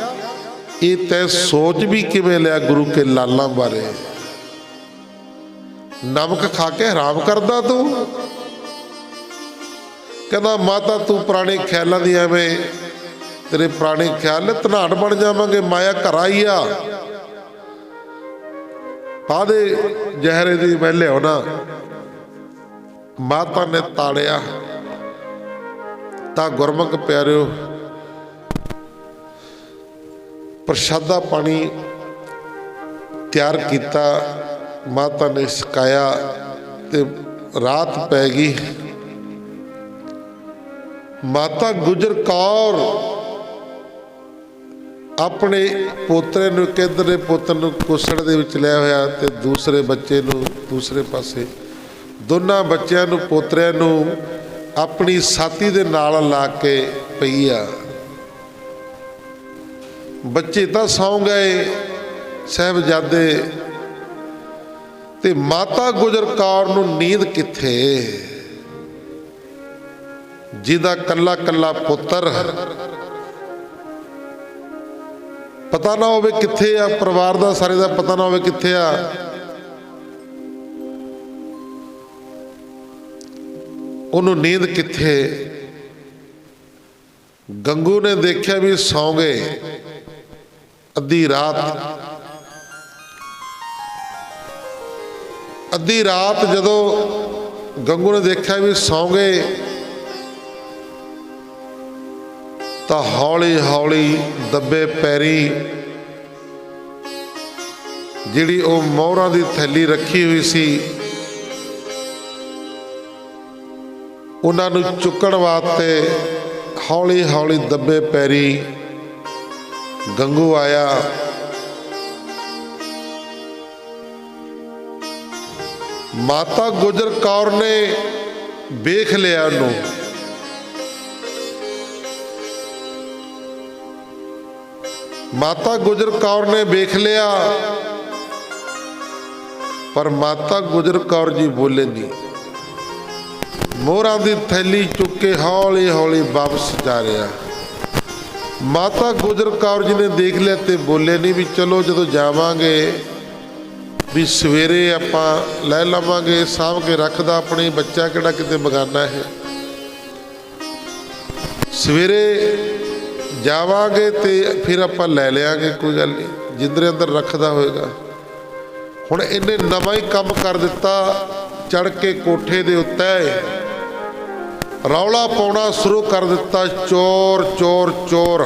ਇਹ ਤੈਂ ਸੋਚ ਵੀ ਕਿਵੇਂ ਲਿਆ ਗੁਰੂ ਕੇ ਲਾਲਾਂ ਬਾਰੇ? ਨਮਕ ਖਾ ਕੇ ਹਰਾਮ ਕਰਦਾ ਤੂੰ? ਕਹਿੰਦਾ ਮਾਤਾ ਤੂੰ ਪੁਰਾਣੇ ਖਿਆਲਾਂ ਦੀ, ਐਵੇਂ ਤੇਰੇ ਪੁਰਾਣੇ ਖਿਆਲ, ਧਨਾੜ ਬਣ ਜਾਵਾਂਗੇ, ਮਾਇਆ ਘਰ ਆਈ ਆ। ਪਾ ਦੇ ਜ਼ਹਿਰੇ ਦੀ, ਮੈਂ ਲਿਆਉਣਾ। ਮਾਤਾ ਨੇ ਤਾੜਿਆ ਤਾਂ ਗੁਰਮੁਖ ਪਿਆਰਿਓ प्रशादा पानी तैयार किया, माता ने छकाया ते रात पै गई। माता गुजर कौर अपने पोतरे नूं किधरे पुत्र नूं कुसड़ दे विच लिया होया ते दूसरे बच्चे नूं दूसरे पासे, दोनों बच्चों नूं पोतरिਆਂ नूं अपनी छाती दे नाल ला के पई आ। बच्चे तो सौ गए साहिबजादे, ते माता गुजर कौर नूं नींद किथे, जिहदा कल्ला कल्ला पुत्र पता ना होवे किथे आ, परिवार दा सारे दा पता ना होवे किथे आ। उन्होंने नींद किथे। गंगू ने देखा भी सौ गए अद्धी रात। अद्धी रात जदों गंगू ने देखा भी सौ गए तो हौली हौली दबे पैरी जिहड़ी वो मोहरां दी थैली रखी हुई सी उन्होंने चुकण वास्ते हौली हौली दबे पैरी गंगू आया। माता गुजर कौर ने वेख लिया उन्हों, माता गुजर कौर ने वेख लिया, पर माता गुजर कौर जी बोले नहीं। मोहरां दी थैली चुक के हौली हौली वापस जा रहा। माता गुजर कौर जी ने देख लिया तो बोले नहीं भी चलो जो जावांगे भी सवेरे आपां लै लवांगे, साँभ के रखदा अपने बच्चा किहड़ा किते बगाना है, सवेरे जावांगे तो फिर आपां लै लियाँगे, कोई गल नहीं, जिंदरे अंदर रखदा होएगा। हुण इन्हें नवां ही काम कर दिता, चढ़ के कोठे दे उत्ते रौला पाउणा शुरू कर दिता, चोर चोर चोर।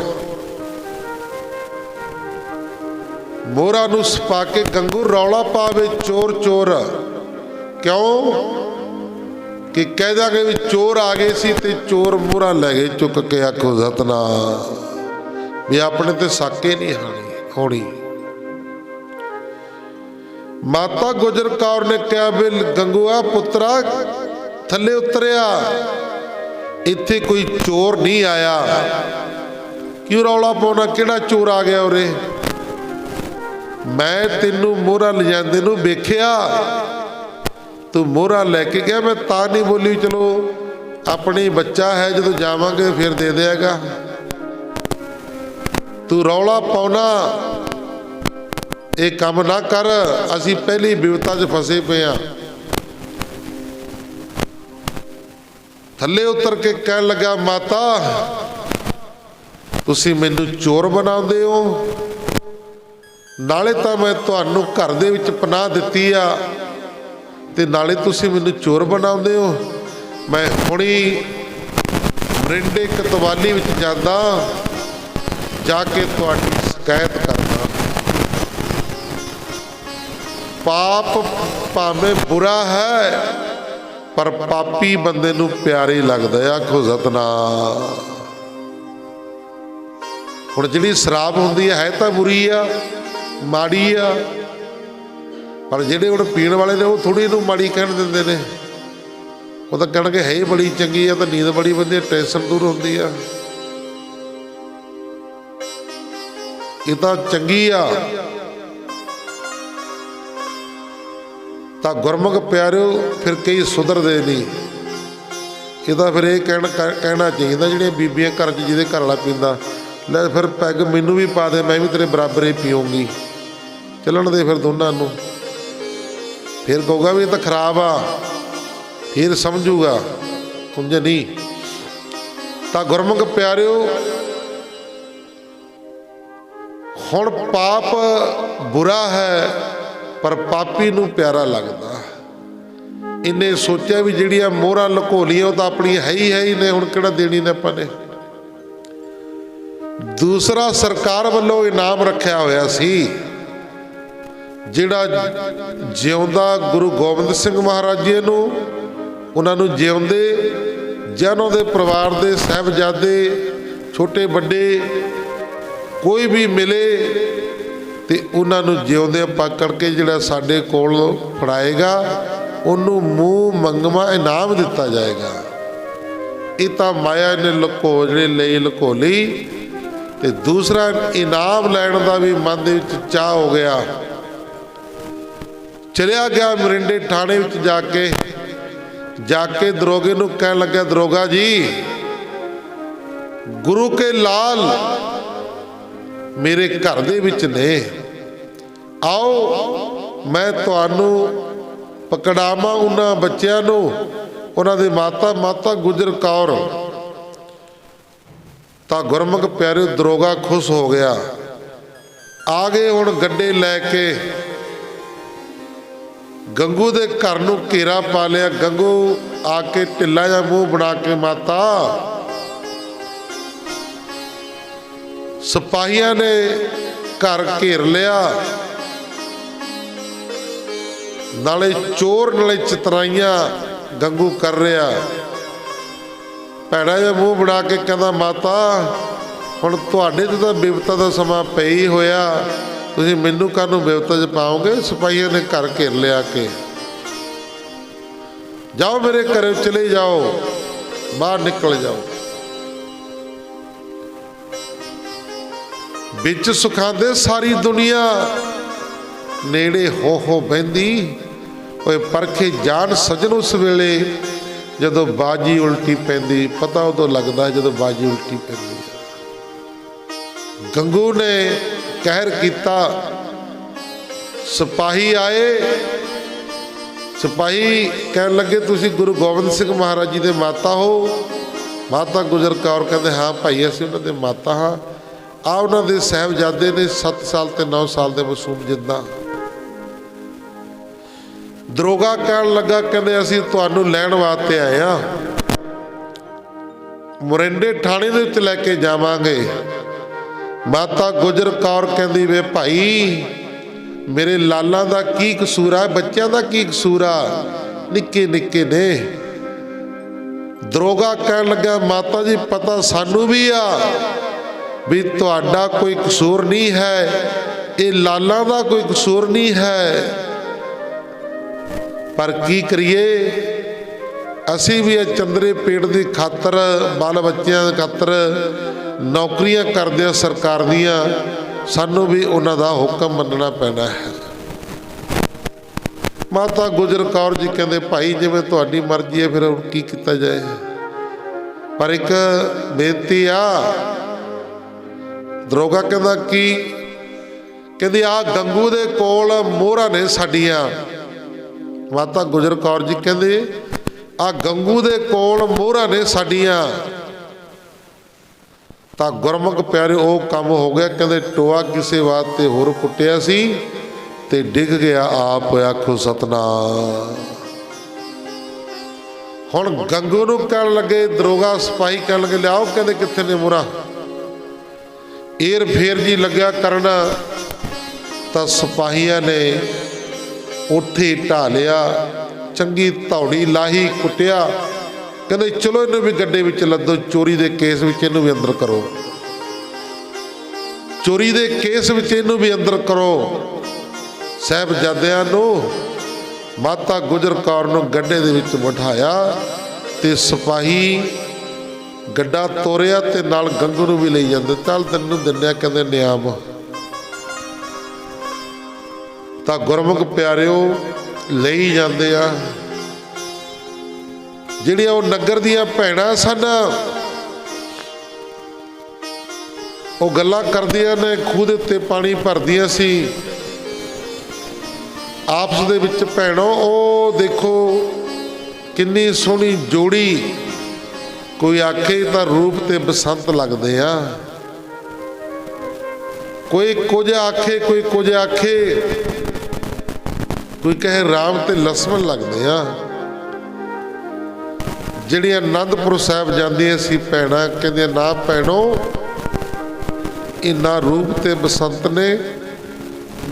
मोहरा नूं छपा के गंगू रौला पावे चोर चोर, क्यों कि कह देंगे भी चोर आ गए सी ते चोर मोहरा लै गए चुक के। आखो सतनाम भी अपने ते साके नहीं होनी। माता गुजर कौर ने कहा भी गंगूआ पुत्रा थले उतरिया, इत्थे कोई चोर नहीं आया, क्यों रौला पाउणा, किहड़ा चोर आ गया उरे? मैं तेनू मोहरा ले जांदे नूं वेखिया, तू मोहरा लैके गया, मैं तां नहीं बोली चलो अपनी बच्चा है जो जावांगे फिर दे देगा। तू रौला पाउणा ये काम ना कर, असी पहली विपता च फसे पे हाँ। थले उतर के कह लगा माता तुसी मैनू चोर बनाउंदे हो, नाले तां मैं तुहानू घर दे विच पनाह दित्ती आ ते नाले तुसी मैनू चोर बनाउंदे हो। मैं हुणी मरिंडे कतवाली विच जांदा, जाके तुहाडी शिकायत करदा। पाप भावें बुरा है पर पापी बंदे नूं प्यारे ही लगदा है। आखो सतनाम। हुण जिहड़ी शराब हुंदी है तां बुरी आ, माड़ी आ, पर जिहड़े हुण पीण वाले ने वो थोड़ी इहनूं माड़ी कहण दिंदे ने, वो तां कहणगे है ही बड़ी चंगी आ, तां नींद बड़ी वधिया, टेंशन दूर हुंदी आ, ये तां चंगी आ। तो गुरमुख प्यारिओ फिर कई सुधरते नहीं। ये फिर यह कहना चाहिए जिहड़ियां बीबियां घर च जिहदे घर वाला पींदा, लै फिर पैग मैनू भी पा दे, मैं भी तेरे बराबर ही पीऊँगी, चलन दे फिर दोनों नूं। फिर कहूगा भी ये तो खराब आ, फिर समझूगा, उंज नहीं। तो गुरमुख प्यारिओ हुण पाप बुरा है पर पापी नूं प्यारा लगदा। इन्हें सोचा भी जिहड़ियां मोहरां लुकोलियां वो तो अपनी है ही ने, हुण किहड़ा देनी ने आपां ने। ਦੂਸਰਾ ਸਰਕਾਰ ਵੱਲੋਂ ਇਨਾਮ ਰੱਖਿਆ ਹੋਇਆ ਸੀ, ਜਿਹੜਾ ਜਿਉਂਦਾ ਗੁਰੂ ਗੋਬਿੰਦ ਸਿੰਘ ਮਹਾਰਾਜ ਜੀ ਨੂੰ, ਉਹਨਾਂ ਨੂੰ ਜਿਉਂਦੇ ਜਾਂ ਉਹਨਾਂ ਦੇ ਪਰਿਵਾਰ ਦੇ ਸਾਹਿਬਜ਼ਾਦੇ ਛੋਟੇ ਵੱਡੇ ਕੋਈ ਵੀ ਮਿਲੇ ਤੇ ਉਹਨਾਂ ਨੂੰ ਜਿਉਂਦੇ ਪਕੜ ਕੇ ਜਿਹੜਾ ਸਾਡੇ ਕੋਲ ਫੜਾਏਗਾ ਉਹਨੂੰ ਮੂੰਹ ਮੰਗਵਾ ਇਨਾਮ ਦਿੱਤਾ ਜਾਏਗਾ। ਇਹ ਤਾਂ ਮਾਇਆ ਨੇ ਲੁਕੋ ਲਈ। ਤੇ ਦੂਸਰਾ ਇਨਾਮ ਲੈਣ ਦਾ ਵੀ ਮਨ ਦੇ ਵਿੱਚ ਚਾਹ ਹੋ ਗਿਆ। ਚਲਿਆ ਗਿਆ ਮਰਿੰਡੇ ਥਾਣੇ ਵਿੱਚ ਜਾ ਕੇ ਦਰੋਗੇ ਨੂੰ ਕਹਿਣ ਲੱਗਾ, ਦਰੋਗਾ ਜੀ, ਗੁਰੂ ਕੇ ਲਾਲ ਮੇਰੇ ਘਰ ਦੇ ਵਿੱਚ ਨੇ, ਆਓ ਮੈਂ ਤੁਹਾਨੂੰ ਪਕੜਾਵਾਂ ਉਹਨਾਂ ਬੱਚਿਆਂ ਨੂੰ, ਉਹਨਾਂ ਦੇ ਮਾਤਾ ਗੁਜਰ ਕੌਰ। ਤਾਂ ਗੁਰਮੁਖ ਪਿਆਰੇ ਦਰੋਗਾ ਖੁਸ਼ ਹੋ ਗਿਆ। ਆ ਗਏ ਹੁਣ ਗੱਡੇ ਲੈ ਕੇ, ਗੰਗੂ ਦੇ ਘਰ ਨੂੰ ਘੇਰਾ ਪਾ ਲਿਆ। ਗੰਗੂ ਆ ਕੇ ਢਿੱਲਾ ਜਿਹਾ ਮੂੰਹ ਬਣਾ ਕੇ, ਮਾਤਾ, ਸਿਪਾਹੀਆਂ ਨੇ ਘਰ ਘੇਰ ਲਿਆ, ਨਾਲੇ ਚੋਰ ਨਾਲੇ ਚਤਰਾਈਆਂ ਗੰਗੂ ਕਰ ਰਿਹਾ। ਭੈੜਾ ਜਿਹਾ ਮੂੰਹ ਬਣਾ ਕੇ ਕਹਿੰਦਾ, ਮਾਤਾ, ਹੁਣ ਤੁਹਾਡੇ ਤੇ ਤਾਂ ਬਿਪਤਾ ਦਾ ਸਮਾਂ ਪੈ ਹੀ ਹੋਇਆ, ਤੁਸੀਂ ਮੈਨੂੰ ਕਾਹਨੂੰ ਬਿਪਤਾ 'ਚ ਪਾਓਗੇ? ਸਿਪਾਹੀਆਂ ਨੇ ਘਰ ਘੇਰ ਲਿਆ ਕੇ, ਜਾਓ ਮੇਰੇ ਘਰੇ ਚਲੇ ਜਾਓ, ਬਾਹਰ ਨਿਕਲ ਜਾਓ। ਵਿੱਚ ਸੁਖਾਂਦੇ ਸਾਰੀ ਦੁਨੀਆ ਨੇੜੇ ਹੋ ਬਹਿੰਦੀ, ਓਏ ਪਰਖੇ ਜਾਣ ਸਜਣ ਉਸ ਵੇਲੇ ਜਦੋਂ ਬਾਜੀ ਉਲਟੀ ਪੈਂਦੀ। ਪਤਾ ਉਦੋਂ ਲੱਗਦਾ ਜਦੋਂ ਬਾਜੀ ਉਲਟੀ ਪੈਂਦੀ। ਗੰਗੂ ਨੇ ਕਹਿਰ ਕੀਤਾ, ਸਿਪਾਹੀ ਆਏ। ਸਿਪਾਹੀ ਕਹਿਣ ਲੱਗੇ, ਤੁਸੀਂ ਗੁਰੂ ਗੋਬਿੰਦ ਸਿੰਘ ਮਹਾਰਾਜ ਜੀ ਦੇ ਮਾਤਾ ਹੋ? ਮਾਤਾ ਗੁਜਰ ਕੌਰ ਕਹਿੰਦੇ, ਹਾਂ ਭਾਈ, ਅਸੀਂ ਉਹਨਾਂ ਦੇ ਮਾਤਾ ਹਾਂ। ਆ ਉਹਨਾਂ ਦੇ ਸਾਹਿਬਜ਼ਾਦੇ ਨੇ 7 ਸਾਲ ਤੇ 9 ਸਾਲ ਦੇ ਮਾਸੂਮ ਜਿੰਦਾ। ਦਰੋਗਾ ਕਹਿਣ ਲੱਗਾ, ਕਹਿੰਦੇ ਅਸੀਂ ਤੁਹਾਨੂੰ ਲੈਣ ਵਾਸਤੇ ਆਏ ਆ, ਮੋਰਿੰਡੇ ਥਾਣੇ ਦੇ ਵਿੱਚ ਲੈ ਕੇ ਜਾਵਾਂਗੇ। ਮਾਤਾ ਗੁਜਰ ਕੌਰ ਕਹਿੰਦੀ, ਵੇ ਭਾਈ, ਮੇਰੇ ਲਾਲਾਂ ਦਾ ਕੀ ਕਸੂਰ ਆ, ਬੱਚਿਆਂ ਦਾ ਕੀ ਕਸੂਰ ਆ, ਨਿੱਕੇ ਨਿੱਕੇ ਨੇ। ਦਰੋਗਾ ਕਹਿਣ ਲੱਗਾ, ਮਾਤਾ ਜੀ, ਪਤਾ ਸਾਨੂੰ ਵੀ ਆ ਵੀ ਤੁਹਾਡਾ ਕੋਈ ਕਸੂਰ ਨਹੀਂ ਹੈ, ਇਹ ਲਾਲਾਂ ਦਾ ਕੋਈ ਕਸੂਰ ਨਹੀਂ ਹੈ, ਪਰ ਕੀ ਕਰੀਏ, ਅਸੀਂ ਵੀ ਇਹ ਚੰਦਰੇ ਪੇਟ ਦੀ ਖਾਤਰ, ਬਾਲ ਬੱਚਿਆਂ ਦੀ ਖਾਤਰ ਨੌਕਰੀਆਂ ਕਰਦੇ ਹਾਂ ਸਰਕਾਰ ਦੀਆਂ, ਸਾਨੂੰ ਵੀ ਉਹਨਾਂ ਦਾ ਹੁਕਮ ਮੰਨਣਾ ਪੈਣਾ ਹੈ। ਮਾਤਾ ਗੁਜਰ ਕੌਰ ਜੀ ਕਹਿੰਦੇ, ਭਾਈ, ਜਿਵੇਂ ਤੁਹਾਡੀ ਮਰਜ਼ੀ ਹੈ, ਫਿਰ ਹੁਣ ਕੀ ਕੀਤਾ ਜਾਏ, ਪਰ ਇੱਕ ਬੇਨਤੀ ਆ। ਦਰੋਗਾ ਕਹਿੰਦਾ, ਕੀ? ਕਹਿੰਦੀ, ਆ ਗੰਗੂ ਦੇ ਕੋਲ ਮੋਹਰਾਂ ਨੇ ਸਾਡੀਆਂ। ਮਾਤਾ ਗੁਜਰ ਕੌਰ ਜੀ ਕਹਿੰਦੇ, ਆ ਗੰਗੂ ਦੇ ਕੋਲ ਮੋਹਰਾਂ ਨੇ ਸਾਡੀਆਂ। ਤਾਂ ਗੁਰਮੁਖ ਪਿਆਰੇ ਉਹ ਕੰਮ ਹੋ ਗਿਆ। ਕਹਿੰਦੇ, ਟੋਆ ਕਿਸੇ ਵਾਸਤੇ ਹੋਰ ਪੁੱਟਿਆ ਸੀ ਤੇ ਡਿੱਗ ਗਿਆ, ਆਪ ਆਖੋ ਸਤਨਾਮ। ਹੁਣ ਗੰਗੂ ਨੂੰ ਕਹਿਣ ਲੱਗੇ, ਦਰੋਗਾ ਸਿਪਾਹੀ ਕਹਿਣ ਲੱਗੇ, ਲਿਆਓ। ਕਹਿੰਦੇ, ਕਿੱਥੇ ਨੇ ਮੋਹਰਾਂ? ਏਰ ਫੇਰ ਜੀ ਲੱਗਿਆ ਕਰਨ, ਤਾਂ ਸਿਪਾਹੀਆਂ ਨੇ ਉੱਥੇ ਢਾ ਲਿਆ, ਚੰਗੀ ਧੌੜੀ ਲਾਹੀ, ਕੁੱਟਿਆ। ਕਹਿੰਦੇ, ਚਲੋ ਇਹਨੂੰ ਵੀ ਗੱਡੇ ਵਿੱਚ ਲੱਦੋ, ਚੋਰੀ ਦੇ ਕੇਸ ਵਿੱਚ ਇਹਨੂੰ ਵੀ ਅੰਦਰ ਕਰੋ, ਚੋਰੀ ਦੇ ਕੇਸ ਵਿੱਚ ਇਹਨੂੰ ਵੀ ਅੰਦਰ ਕਰੋ। ਸਾਹਿਬਜ਼ਾਦਿਆਂ ਨੂੰ, ਮਾਤਾ ਗੁਜਰ ਕੌਰ ਨੂੰ ਗੱਡੇ ਦੇ ਵਿੱਚ ਬਿਠਾਇਆ ਤੇ ਸਿਪਾਹੀ ਗੱਡਾ ਤੋਰਿਆ ਤੇ ਨਾਲ ਗੰਗੂ ਨੂੰ ਵੀ ਲਈ ਜਾਂਦੇ। ਚੱਲ ਤੈਨੂੰ ਦਿੰਨਿਆ, ਕਹਿੰਦੇ, ਨਿਆਮ। ਤਾਂ ਗੁਰਮੁਖ ਪਿਆਰਿਓ ਲਈ ਜਾਂਦੇ ਆ। ਜਿਹੜੀਆਂ ਉਹ ਨਗਰ ਦੀਆਂ ਭੈਣਾਂ ਸਨ, ਉਹ ਗੱਲਾਂ ਕਰਦੀਆਂ ਨੇ, ਖੂਹ ਦੇ ਉੱਤੇ ਪਾਣੀ ਭਰਦੀਆਂ ਸੀ ਆਪਸ ਦੇ ਵਿੱਚ। ਭੈਣੋ, ਉਹ ਦੇਖੋ ਕਿੰਨੀ ਸੋਹਣੀ ਜੋੜੀ, ਕੋਈ ਆਖੇ ਤਾਂ ਰੂਪ ਤੇ ਬਸੰਤ ਲੱਗਦੇ ਆ, ਕੋਈ ਕੁਝ ਆਖੇ, ਕੋਈ ਕੁਝ ਆਖੇ, ਕੋਈ ਕਹੇ ਰਾਮ ਤੇ ਲక్ష్మణ ਲੱਗਦੇ ਆ। ਜਿਹੜੀਆਂ ਆਨੰਦਪੁਰ ਸਾਹਿਬ ਜਾਂਦੀਆਂ ਸੀ ਭੈਣਾਂ, ਕਹਿੰਦੀਆਂ, ਨਾ ਭੈਣੋ, ਇਹ ਨਾ ਰੂਪ ਤੇ ਬਸੰਤ ਨੇ,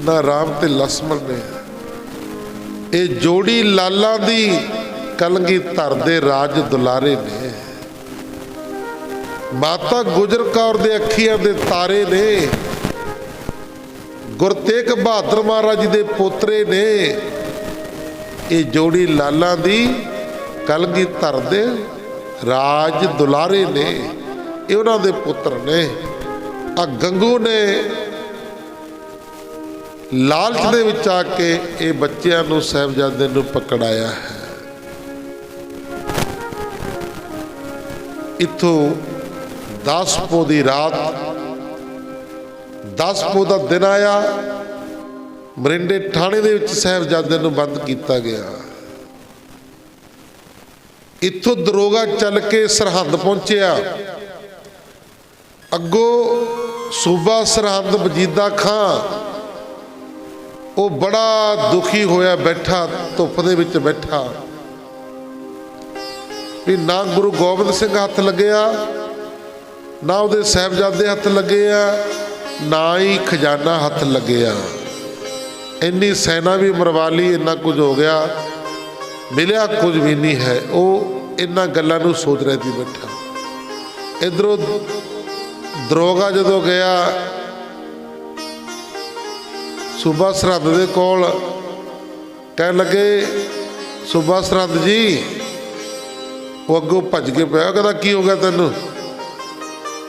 ਨਾ ਰਾਮ ਤੇ ਲక్ష్మణ ਨੇ। ਇਹ ਜੋੜੀ ਲਾਲਾਂ ਦੀ ਕਲਗੀਧਰ ਦੇ ਰਾਜ ਦੁਲਾਰੇ ਨੇ। ਮਾਤਾ ਗੁਜਰ ਕੌਰ ਦੇ ਅੱਖੀਆਂ ਦੇ ਤਾਰੇ ਨੇ। ਗੁਰੂ ਤੇਗ ਬਹਾਦਰ ਮਹਾਰਾਜ ਜੀ ਦੇ ਪੋਤਰੇ ਨੇ। ਇਹ ਜੋੜੀ ਲਾਲਾਂ ਦੀ ਕਲਗੀਧਰ ਦੇ ਰਾਜ ਦੁਲਾਰੇ ਨੇ। ਇਹ ਉਹਨਾਂ ਦੇ ਪੁੱਤਰ ਨੇ। ਆ ਗੰਗੂ ਨੇ ਲਾਲਚ ਦੇ ਵਿੱਚ ਆ ਕੇ ਇਹ ਬੱਚਿਆਂ ਨੂੰ, ਸਾਹਿਬਜ਼ਾਦੇ ਨੂੰ ਪਕੜਾਇਆ ਹੈ। ਇੱਥੋਂ 10 ਪੋਹ ਦੀ ਰਾਤ, 10 ਪੋਹ ਦਾ ਦਿਨ ਆਇਆ। ਮਰਿੰਡੇ ਥਾਣੇ ਦੇ ਵਿੱਚ ਸਾਹਿਬਜ਼ਾਦੇ ਨੂੰ ਬੰਦ ਕੀਤਾ ਗਿਆ। ਇੱਥੋਂ ਦਰੋਗਾ ਚੱਲ ਕੇ ਸਰਹੰਦ ਪਹੁੰਚਿਆ। ਅੱਗੋਂ ਸੂਬਾ ਸਰਹੰਦ ਵਜੀਦਾ ਖਾਂ, ਉਹ ਬੜਾ ਦੁਖੀ ਹੋਇਆ ਬੈਠਾ, ਧੁੱਪ ਦੇ ਵਿੱਚ ਬੈਠਾ ਵੀ ਨਾ ਗੁਰੂ ਗੋਬਿੰਦ ਸਿੰਘ ਹੱਥ ਲੱਗਿਆ, ਨਾ ਉਹਦੇ ਸਾਹਿਬਜ਼ਾਦੇ ਹੱਥ ਲੱਗੇ ਆ, ਨਾ ਹੀ ਖਜ਼ਾਨਾ ਹੱਥ ਲੱਗਿਆ। ਇੰਨੀ ਸੈਨਾ ਵੀ ਮਰਵਾ ਲਈ, ਇੰਨਾ ਕੁਝ ਹੋ ਗਿਆ, ਮਿਲਿਆ ਕੁਝ ਵੀ ਨਹੀਂ ਹੈ। ਉਹ ਇਹਨਾਂ ਗੱਲਾਂ ਨੂੰ ਸੋਚ ਰਿਹਾ ਸੀ ਬੈਠਾ। ਇੱਧਰੋਂ ਦਰੋਗਾ ਜਦੋਂ ਗਿਆ ਸੂਬਾ ਸਰਹੰਦ ਦੇ ਕੋਲ, ਕਹਿਣ ਲੱਗੇ ਸੂਬਾ ਸਰਹੰਦ ਜੀ। ਉਹ ਅੱਗੋਂ ਭੱਜ ਕੇ ਪਿਆ, ਕਹਿੰਦਾ ਕੀ ਹੋ ਗਿਆ ਤੈਨੂੰ?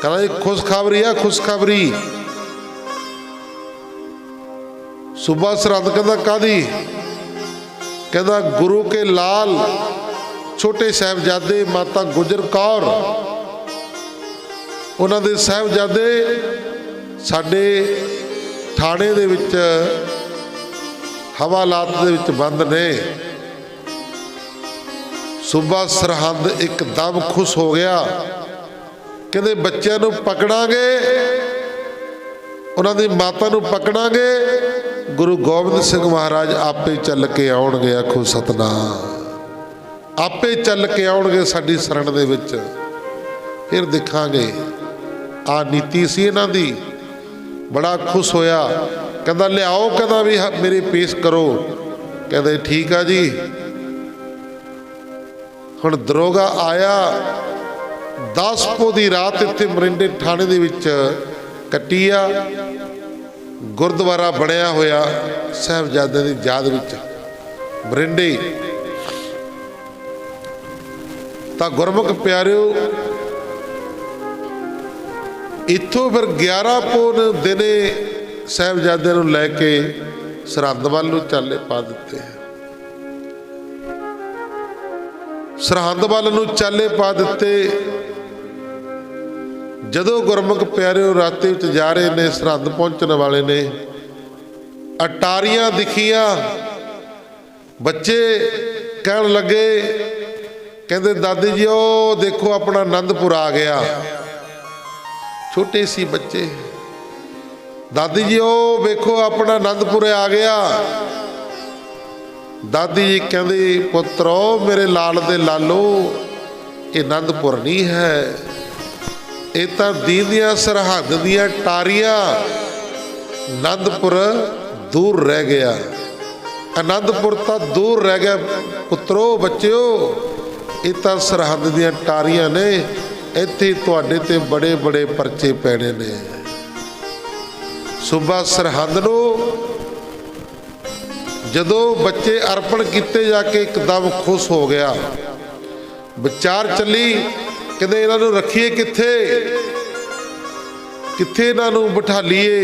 ਕਹਿੰਦਾ ਇਹ ਖੁਸ਼ਖਬਰੀ ਆ, ਖੁਸ਼ਖਬਰੀ। ਸੂਬਾ ਸਰਹੰਦ ਕਹਿੰਦਾ ਕਾਹਦੀ? ਕਹਿੰਦਾ ਗੁਰੂ ਕੇ ਲਾਲ ਛੋਟੇ ਸਾਹਿਬਜ਼ਾਦੇ ਮਾਤਾ ਗੁਜਰ ਕੌਰ, ਉਹਨਾਂ ਦੇ ਸਾਹਿਬਜ਼ਾਦੇ ਸਾਡੇ ਥਾਣੇ ਦੇ ਵਿੱਚ ਹਵਾਲਾਤ ਦੇ ਵਿੱਚ ਬੰਦ ਨੇ। ਸੂਬਾ ਸਰਹੰਦ ਇੱਕਦਮ ਖੁਸ਼ ਹੋ ਗਿਆ। ਕਹਿੰਦੇ ਬੱਚਿਆਂ ਨੂੰ ਪਕੜਾਂਗੇ, ਉਹਨਾਂ ਦੀ ਮਾਤਾ ਨੂੰ ਪਕੜਾਂਗੇ, ਗੁਰੂ ਗੋਬਿੰਦ ਸਿੰਘ ਮਹਾਰਾਜ ਆਪੇ ਚੱਲ ਕੇ ਆਉਣਗੇ। ਆਖੋ ਸਤਨਾਮ। ਆਪੇ ਚੱਲ ਕੇ ਆਉਣਗੇ ਸਾਡੀ ਸ਼ਰਨ ਦੇ ਵਿੱਚ, ਫਿਰ ਦੇਖਾਂਗੇ। ਆ ਨੀਤੀ ਸੀ ਇਹਨਾਂ ਦੀ। ਬੜਾ ਖੁਸ਼ ਹੋਇਆ। ਕਹਿੰਦਾ ਲਿਆਓ, ਕਹਿੰਦਾ ਵੀ ਮੇਰੇ ਪੇਸ਼ ਕਰੋ। ਕਹਿੰਦੇ ਠੀਕ ਆ ਜੀ। ਹੁਣ ਦਰੋਗਾ ਆਇਆ। 10 ਪੋਹ ਦੀ ਰਾਤ ਇੱਥੇ ਮਰਿੰਡੇ ਥਾਣੇ ਦੇ ਵਿੱਚ ਕੱਟੀ ਆ। ਗੁਰਦੁਆਰਾ ਬਣਿਆ ਹੋਇਆ ਸਾਹਿਬਜ਼ਾਦਿਆਂ ਦੀ ਯਾਦ ਵਿੱਚ ਮਰਿੰਡੇ। ਤਾਂ ਗੁਰਮੁਖ ਪਿਆਰਿਓ, ਇੱਥੋਂ ਫਿਰ 11 ਪੋਹ ਨੂੰ ਦਿਨੇ ਸਾਹਿਬਜ਼ਾਦਿਆਂ ਨੂੰ ਲੈ ਕੇ ਸਰਹੰਦ ਵੱਲ ਨੂੰ ਚਾਲੇ ਪਾ ਦਿੱਤੇ। ਸਰਹੰਦ ਵੱਲ ਨੂੰ ਚਾਲੇ ਪਾ ਦਿੱਤੇ। ਜਦੋਂ ਗੁਰਮੁਖ ਪਿਆਰਿਓ ਰਾਤੇ ਵਿੱਚ ਜਾ ਰਹੇ ਨੇ, ਸਰਹੰਦ ਪਹੁੰਚਣ ਵਾਲੇ ਨੇ, ਅਟਾਰੀਆਂ ਦਿਖੀਆਂ। ਬੱਚੇ ਕਹਿਣ ਲੱਗੇ, ਕਹਿੰਦੇ ਦਾਦੀ ਜੀ ਉਹ ਦੇਖੋ ਆਪਣਾ ਆਨੰਦਪੁਰ ਆ ਗਿਆ। ਛੋਟੇ ਸੀ ਬੱਚੇ। ਦਾਦੀ ਜੀ ਉਹ ਵੇਖੋ ਆਪਣਾ ਆਨੰਦਪੁਰ ਆ ਗਿਆ। ਦਾਦੀ ਜੀ ਕਹਿੰਦੀ ਪੁੱਤਰੋ ਮੇਰੇ ਲਾਲ ਦੇ ਲਾਲੋ, ਇਹ ਆਨੰਦਪੁਰ ਨਹੀਂ ਹੈ, ਇਹ ਤਾਂ ਦੀਦੀਆਂ ਸਰਹੱਦ ਦੀਆਂ ਟਾਰੀਆਂ। ਆਨੰਦਪੁਰ ਦੂਰ ਰਹਿ ਗਿਆ, ਆਨੰਦਪੁਰ ਤਾਂ ਦੂਰ ਰਹਿ ਗਿਆ ਪੁੱਤਰੋ, ਬੱਚਿਓ ਇਹ ਤਾਂ ਸਰਹੱਦ ਦੀਆਂ ਟਾਰੀਆਂ ਨੇ। ਇੱਥੇ ਤੁਹਾਡੇ ਤੇ ਬੜੇ ਬੜੇ ਪਰਚੇ ਪੈਣੇ ਨੇ। ਸੂਬਾ ਸਰਹੰਦ ਨੂੰ ਜਦੋਂ ਬੱਚੇ ਅਰਪਣ ਕੀਤੇ ਜਾ ਕੇ ਇੱਕਦਮ ਖੁਸ਼ ਹੋ ਗਿਆ। ਵਿਚਾਰ ਚੱਲੀ, ਕਹਿੰਦੇ ਇਹਨਾਂ ਨੂੰ ਰੱਖੀਏ ਕਿੱਥੇ, ਕਿੱਥੇ ਇਹਨਾਂ ਨੂੰ ਬਿਠਾ ਲਈਏ।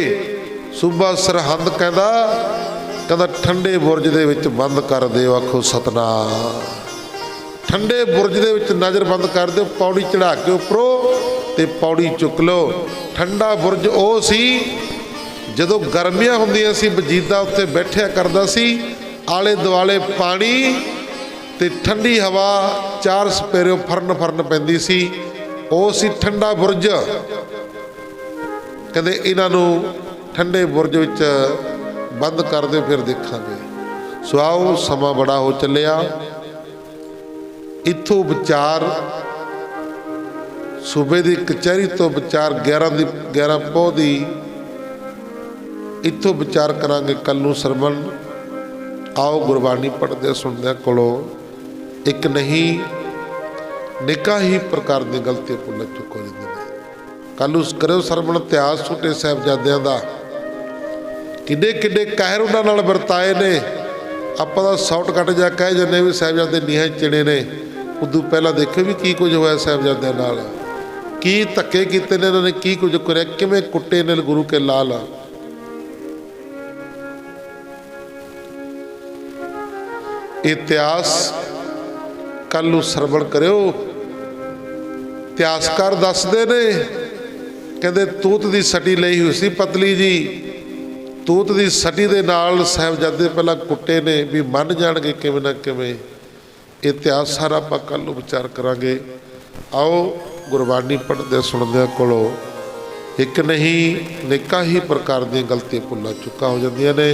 ਸੂਬਾ ਸਰਹੰਦ ਕਹਿੰਦਾ ਠੰਡੇ ਬੁਰਜ ਦੇ ਵਿੱਚ ਬੰਦ ਕਰ ਦਿਓ। ਆਖੋ ਸਤਨਾਮ। ਠੰਡੇ ਬੁਰਜ ਦੇ ਵਿੱਚ ਨਜ਼ਰ ਬੰਦ ਕਰ ਦਿਓ। ਪੌੜੀ ਚੜਾ ਕੇ ਉੱਪਰੋਂ ਤੇ ਪੌੜੀ ਚੁੱਕ ਲਓ। ਠੰਡਾ ਬੁਰਜ ਉਹ ਸੀ ਜਦੋਂ ਗਰਮੀਆਂ ਹੁੰਦੀਆਂ ਸੀ, ਵਜੀਦਾ ਉੱਥੇ ਬੈਠਿਆ ਕਰਦਾ ਸੀ। ਆਲੇ ਦੁਆਲੇ ਪਾਣੀ ਤੇ ਠੰਡੀ ਹਵਾ, ਚਾਰ ਸਪੇਰਿਓ ਫਰਨ ਪੈਂਦੀ ਸੀ। ਉਹ ਸੀ ਠੰਡਾ ਬੁਰਜ। ਕਹਿੰਦੇ ਇਹਨਾਂ ਨੂੰ ਠੰਡੇ ਬੁਰਜ ਵਿੱਚ ਬੰਦ ਕਰ ਦਿਓ, ਫਿਰ ਦੇਖਾਂਗੇ। ਸੋ ਆਓ, ਸਮਾਂ ਬੜਾ ਹੋ ਚੱਲਿਆ। ਇੱਥੋਂ ਵਿਚਾਰ सूबे की कचहरी तो विचार 11 पौह की इत्थों विचार करांगे। कल नूं सरवण आओ गुरबाणी पढ़दे सुनदे कोलों एक नहीं निका ही प्रकार दी गलतियां भुल चुक हो जांदे ने। कल उस करो सरवण इतिहास छोटे साहिबजादियां दा किड्डे किड्डे कहर उन्हां नाल वरताए ने। आपां दा शॉर्टकट जा कह जन्ने भी साहिबजादे नीहां चिणे ने। उदों पहला देखो भी की कुछ होया साहिबजादियां नाल, की धक्के कीते ने इन्होंने, की कुछ करिया, किवें कुट्टे ने गुरु के लाल। इतिहास कल नूं सरवण करियो। इतिहासकार दसदे ने कहंदे तूत दी सटी लई हुई सी पतली जी, तूत दी सटी दे नाल साहिबजादे पहला कुट्टे ने भी मन जाणगे किवें ना किवें। इतिहास सारा आपां कल नूं विचार करांगे। आओ गुरबाणी पढ़दे सुणदे कोलों एक नहीं नेका ही प्रकार दी गलतियां भुल्लां चुका हो जांदियां ने।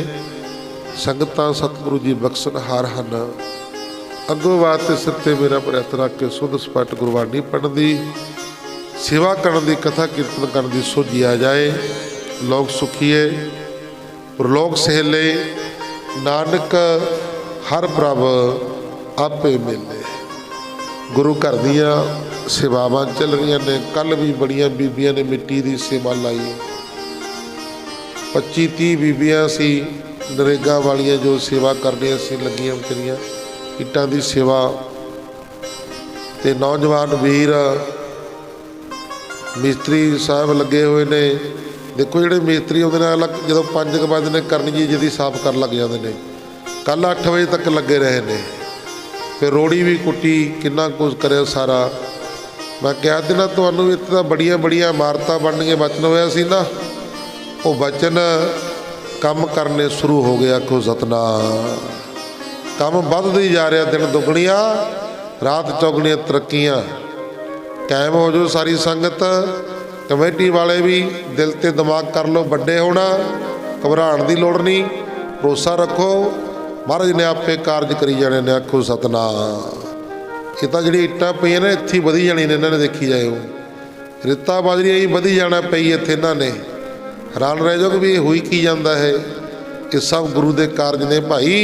संगतां सतगुरु जी बख्शणहार हन। अगों वास्ते सिर ते मेरा भरत रख के सुध सपट गुरबाणी पढ़न दी सेवा करन दी कथा कीर्तन करन दी सोझी आ जाए। लोग सुखीए प्रलोक सहेले, नानक हर प्रभ आपे मिले। गुरु घर दियां सेवावां चल रही ने। कल भी बड़ियां बीबियां ने मिट्टी की सेवा लाई। 25-30 बीबियां सी नरेगा वालियां जो सेवा करनियां सी लगियां विचरियां इट्टां दी सेवा। ते नौजवान वीर मिस्त्री साहब लगे हुए ने। देखो जिहड़े मिस्त्री उहदे नाल जदों 5 बजे ने करनी जी जदी साफ कर लग जाते हैं। कल 8 बजे तक लगे रहे ने। फिर रोड़ी भी कुट्टी किन्ना कुछ करे सारा। मैं कहा कि ना तुहानूं इत्थे तां बड़ियां बड़ियां इमारतां बननियां वचन होया सी ना, वो वचन काम करने शुरू हो गया। आखो सतनाम। काम वधदा ही जा रहा, दिन दुगणियां रात चौगणियां तरक्कियां। कायम हो जो सारी संगत। कमेटी वाले भी दिल ते दिमाग कर लो बड़े होना, घबराण की लोड़ नहीं, भरोसा रखो महाराज ने आपे कारज करी जाने ने। आखो सतनाम। ये तो जी इट्टां पईयां ने इत्थे वधी जानी ने। इन्होंने देखी जाए रेता बाजरी ही वधी जाना पई इत्थे। इन्होंने हैरान रह जाओ कि भी होई की जाता है। ये सब गुरु के कारज ने भाई।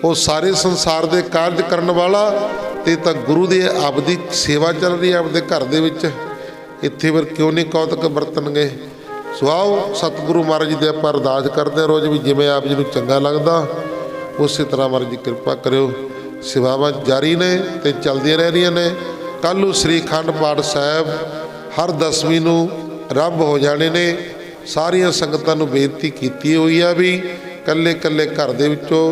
वो सारे संसार के कारज करने वाला ते तां गुरु की आपदी सेवा चल रही है आपदे घर दे विच। इत्थे फिर क्यों नहीं कौतक बरतणगे। सो आओ सतगुरु महाराज जी दे आपां अरदास करदे हां रोज़ भी जिवें आप जी नूं चंगा लगदा उस तरह महाराज जी कृपा करियो। सेवावां जारी ने ते चलदियां रह रही ने। कल नूं श्री अखंड पाठ साहिब हर 10वीं नूं आरंभ हो जाने ने। सारियां संगतां नूं बेनती कीती हुई आ भी कल्ले कल्ले घर दे विचों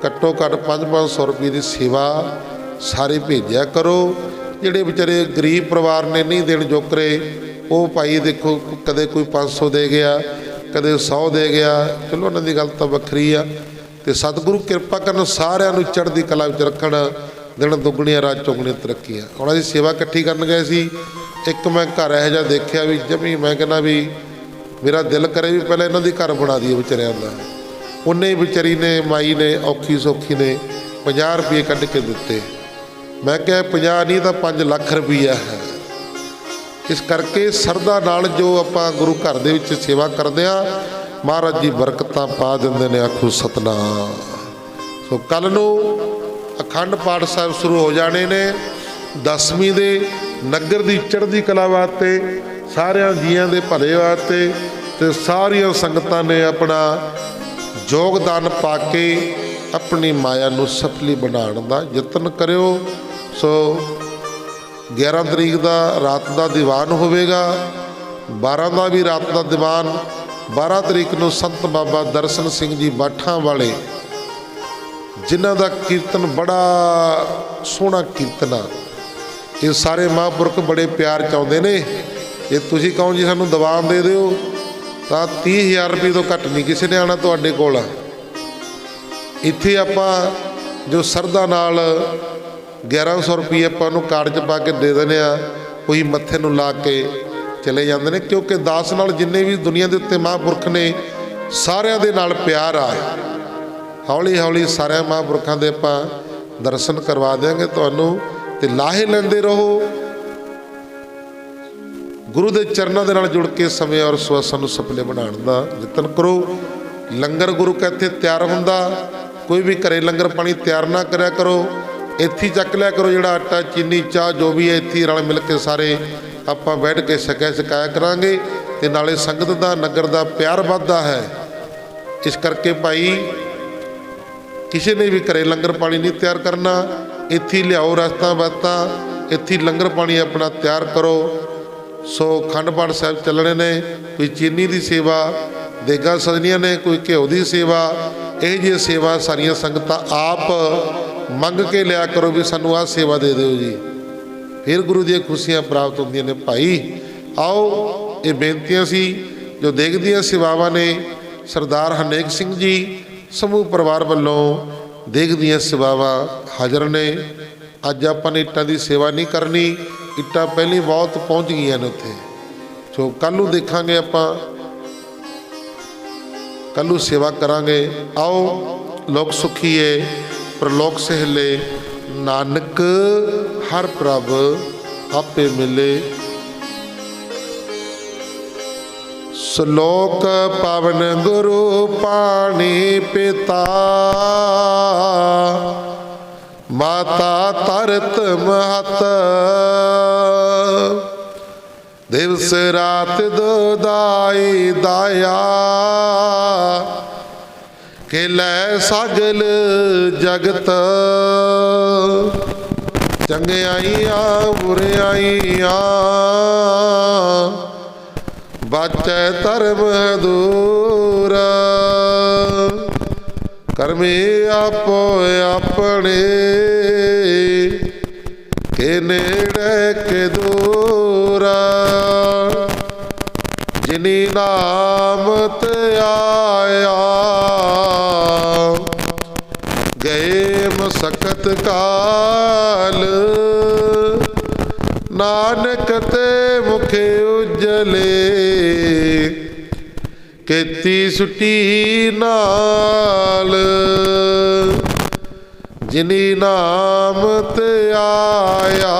घट्टो घट्ट 500 रुपये की सेवा सारे भेजिया करो। जिहड़े बेचारे गरीब परिवार ने नहीं देण जोकरे वो भाई देखो कदे कोई 500 दे गया, कदे 100 दे गया। चलो उन्हां दी गल तां वखरी आ। ते सतगुरु कृपा करन सारिआं नूं चढ़दी कला विच रखण। दिन दुगणियां रात चौगणियां तरक्कियां। हुण असीं सेवा इकट्ठी करन गए सी। एक मैं घर इहो जिहा देखिआ भी जमी मैं कहना भी मेरा दिल करे भी पहले इन्हां दी घर बना दईए विचारिआं दा। उन्ने विचारी ने माई ने औखी सौखी ने 50 रुपये कढ के दिते। मैं कहा 50 नहीं तो 5 लाख रुपया है। इस करके सरदा नाल जो आपां गुरु घर दे विच सेवा करदे आ महाराज जी बरकतां पा दिंदे ने। आखो सतनाम। सो कल नूं अखंड पाठ साहिब शुरू हो जाने ने। 10वीं दे नगर की चढ़दी कला वास्ते सारियां जीआं दे भले वास्ते ते सारियां संगतां ने अपना योगदान पा के अपनी माया नूं सफली बनाउण दा यतन करियो। सो 11 तरीक का रात का दीवान होवेगा। 12 का भी रात का दीवान। 12 तरीक नूं संत बाबा दर्शन सिंह जी बाठा वाले जिन्हां दा कीर्तन बड़ा सोहना कीर्तन आ। ये सारे महापुरख बड़े प्यार चाहुंदे ने। जे तुसीं कहो जी सानूं दीवान दे दिओ तां 30,000 रुपये तो घट नहीं किसी ने आना तुहाडे कोल। इत्थे आपां जो सरदा नाल 1100 रुपये आपां नूं कार्ड च पा के दे देने आ। कोई मत्थे नूं ला के चले जाते हैं। क्योंकि दास नाल जिन्ने भी दुनिया के उत्ते महापुरख ने सारिਆਂ दे नाल प्यार आ। हौली हौली सारे महापुरखों के आपां दर्शन करवा देंगे तुहानूं ते लाहे लेंदे रहो। ਗੁਰੂ ਦੇ ਚਰਨਾਂ ਦੇ ਨਾਲ ਜੁੜ ਕੇ ਸਮੇਂ ਔਰ ਸਵਸਾਂ ਨੂੰ ਸਫਲੇ ਬਣਾਉਣ ਦਾ ਯਤਨ ਕਰੋ। ਲੰਗਰ ਗੁਰੂ ਕਾ ਇੱਥੇ ਤਿਆਰ ਹੁੰਦਾ, ਕੋਈ ਵੀ ਘਰੇ ਲੰਗਰ ਪਾਣੀ ਤਿਆਰ ਨਾ ਕਰਿਆ ਕਰੋ, ਇੱਥੇ ਹੀ ਚੱਕ ਲਿਆ ਕਰੋ। ਜਿਹੜਾ ਆਟਾ ਚੀਨੀ ਚਾਹ ਜੋ ਵੀ ਹੈ ਇੱਥੇ ਰਲ ਮਿਲ ਕੇ ਸਾਰੇ ਆਪਾਂ ਬੈਠ ਕੇ ਛਕਾਇਆ ਕਰਾਂਗੇ ਤੇ ਨਾਲੇ ਸੰਗਤ ਦਾ ਨਗਰ ਦਾ ਪਿਆਰ ਵੱਧਦਾ ਹੈ। ਇਸ ਕਰਕੇ ਭਾਈ ਕਿਸੇ ਨੇ ਵੀ ਘਰੇ ਲੰਗਰ ਪਾਣੀ ਨਹੀਂ ਤਿਆਰ ਕਰਨਾ, ਇੱਥੇ ਲਿਆਓ ਰਸਤਾ ਬਾਤਾਂ, ਇੱਥੇ ਲੰਗਰ ਪਾਣੀ ਆਪਣਾ ਤਿਆਰ ਕਰੋ। ਸੋ ਅਖੰਡ ਪਾਠ ਸਾਹਿਬ ਚੱਲਣੇ ਨੇ, ਕੋਈ ਚੀਨੀ ਦੀ ਸੇਵਾ, ਦੇਗਾ ਸਜਣੀਆਂ ਨੇ, ਕੋਈ ਘਿਓ ਦੀ ਸੇਵਾ, ਇਹ ਜਿਹੀ ਸੇਵਾ ਸਾਰੀਆਂ ਸੰਗਤਾਂ ਆਪ ਮੰਗ ਕੇ ਲਿਆ ਕਰੋ ਵੀ ਸਾਨੂੰ ਆਹ ਸੇਵਾ ਦੇ ਦਿਓ ਜੀ, ਫਿਰ ਗੁਰੂ ਦੀਆਂ ਖੁਸ਼ੀਆਂ ਪ੍ਰਾਪਤ ਹੁੰਦੀਆਂ ਨੇ। ਭਾਈ ਆਓ, ਇਹ ਬੇਨਤੀਆਂ ਸੀ ਜੋ ਦੇਗ ਦੀਆਂ ਸੇਵਾਵਾਂ ਨੇ। ਸਰਦਾਰ ਹਰਨੇਕ ਸਿੰਘ ਜੀ ਸਮੂਹ ਪਰਿਵਾਰ ਵੱਲੋਂ ਦੇਗ ਦੀਆਂ ਸੇਵਾਵਾਂ ਹਾਜ਼ਰ ਨੇ। ਅੱਜ ਆਪਾਂ ਨੇ ਇੱਟਾਂ ਦੀ ਸੇਵਾ ਨਹੀਂ ਕਰਨੀ, ਇੱਟਾਂ ਪਹਿਲਾਂ ਬਹੁਤ ਪਹੁੰਚ ਗਈਆਂ ਨੇ ਉੱਥੇ। ਸੋ ਕੱਲ੍ਹ ਨੂੰ ਦੇਖਾਂਗੇ, ਆਪਾਂ ਕੱਲ੍ਹ ਨੂੰ ਸੇਵਾ ਕਰਾਂਗੇ। ਆਓ, ਲੋਕ ਸੁਖੀਏ ਪ੍ਰਲੋਕ ਸਹਿਲੇ, ਨਾਨਕ ਹਰ ਪ੍ਰਭ ਆਪੇ ਮਿਲੇ। ਸ਼ਲੋਕ ਪਵਨ ਗੁਰੂ ਪਾਣੀ ਪਿਤਾ, ਮਾਤਾ ਧਰਤ ਮਹਤ, ਦਿਵਸ ਰਾਤ ਦੁਦਾਈ ਦਾਇਆ, ਖੇਲੇ ਸਗਲ ਜਗਤ, ਚੰਗਿਆਈਆਂ ਬੁਰਿਆਈਆਂ, ਬਾਚੈ ਧਰਮ ਦੂਰ, ਕਰਮੀ ਆਪੋ ਆਪਣੇ, ਕੇ ਨੇੜੇ ਕੇ ਦੂਰ, ਜਿਨੀ ਨਾਮ ਤੇ ਆਇਆ, ਗਏ ਮਸਕਤ ਕਾਲ, ਨਾਨਕ ਤੇ ਮੁਖੇ ਉਜਲੇ, ਕੀਤੀ ਸੁਟੀ ਨਾਲ, ਜਿਨੀ ਨਾਮ ਤੇ ਆਇਆ,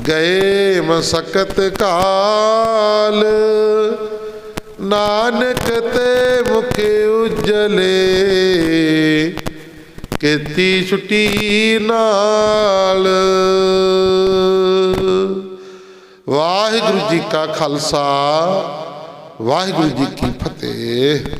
ਗਏ ਮਸਕਤ ਕਾਲ, ਨਾਨਕ ਤੇ ਮੁਖੇ ਉਜਲੇ, ਕੀਤੀ ਛੁੱਟੀ ਨਾਲ। ਵਾਹਿਗੁਰੂ ਜੀ ਕਾ ਖਾਲਸਾ, ਵਾਹਿਗੁਰੂ ਜੀ ਕੀ ਫਤਿਹ।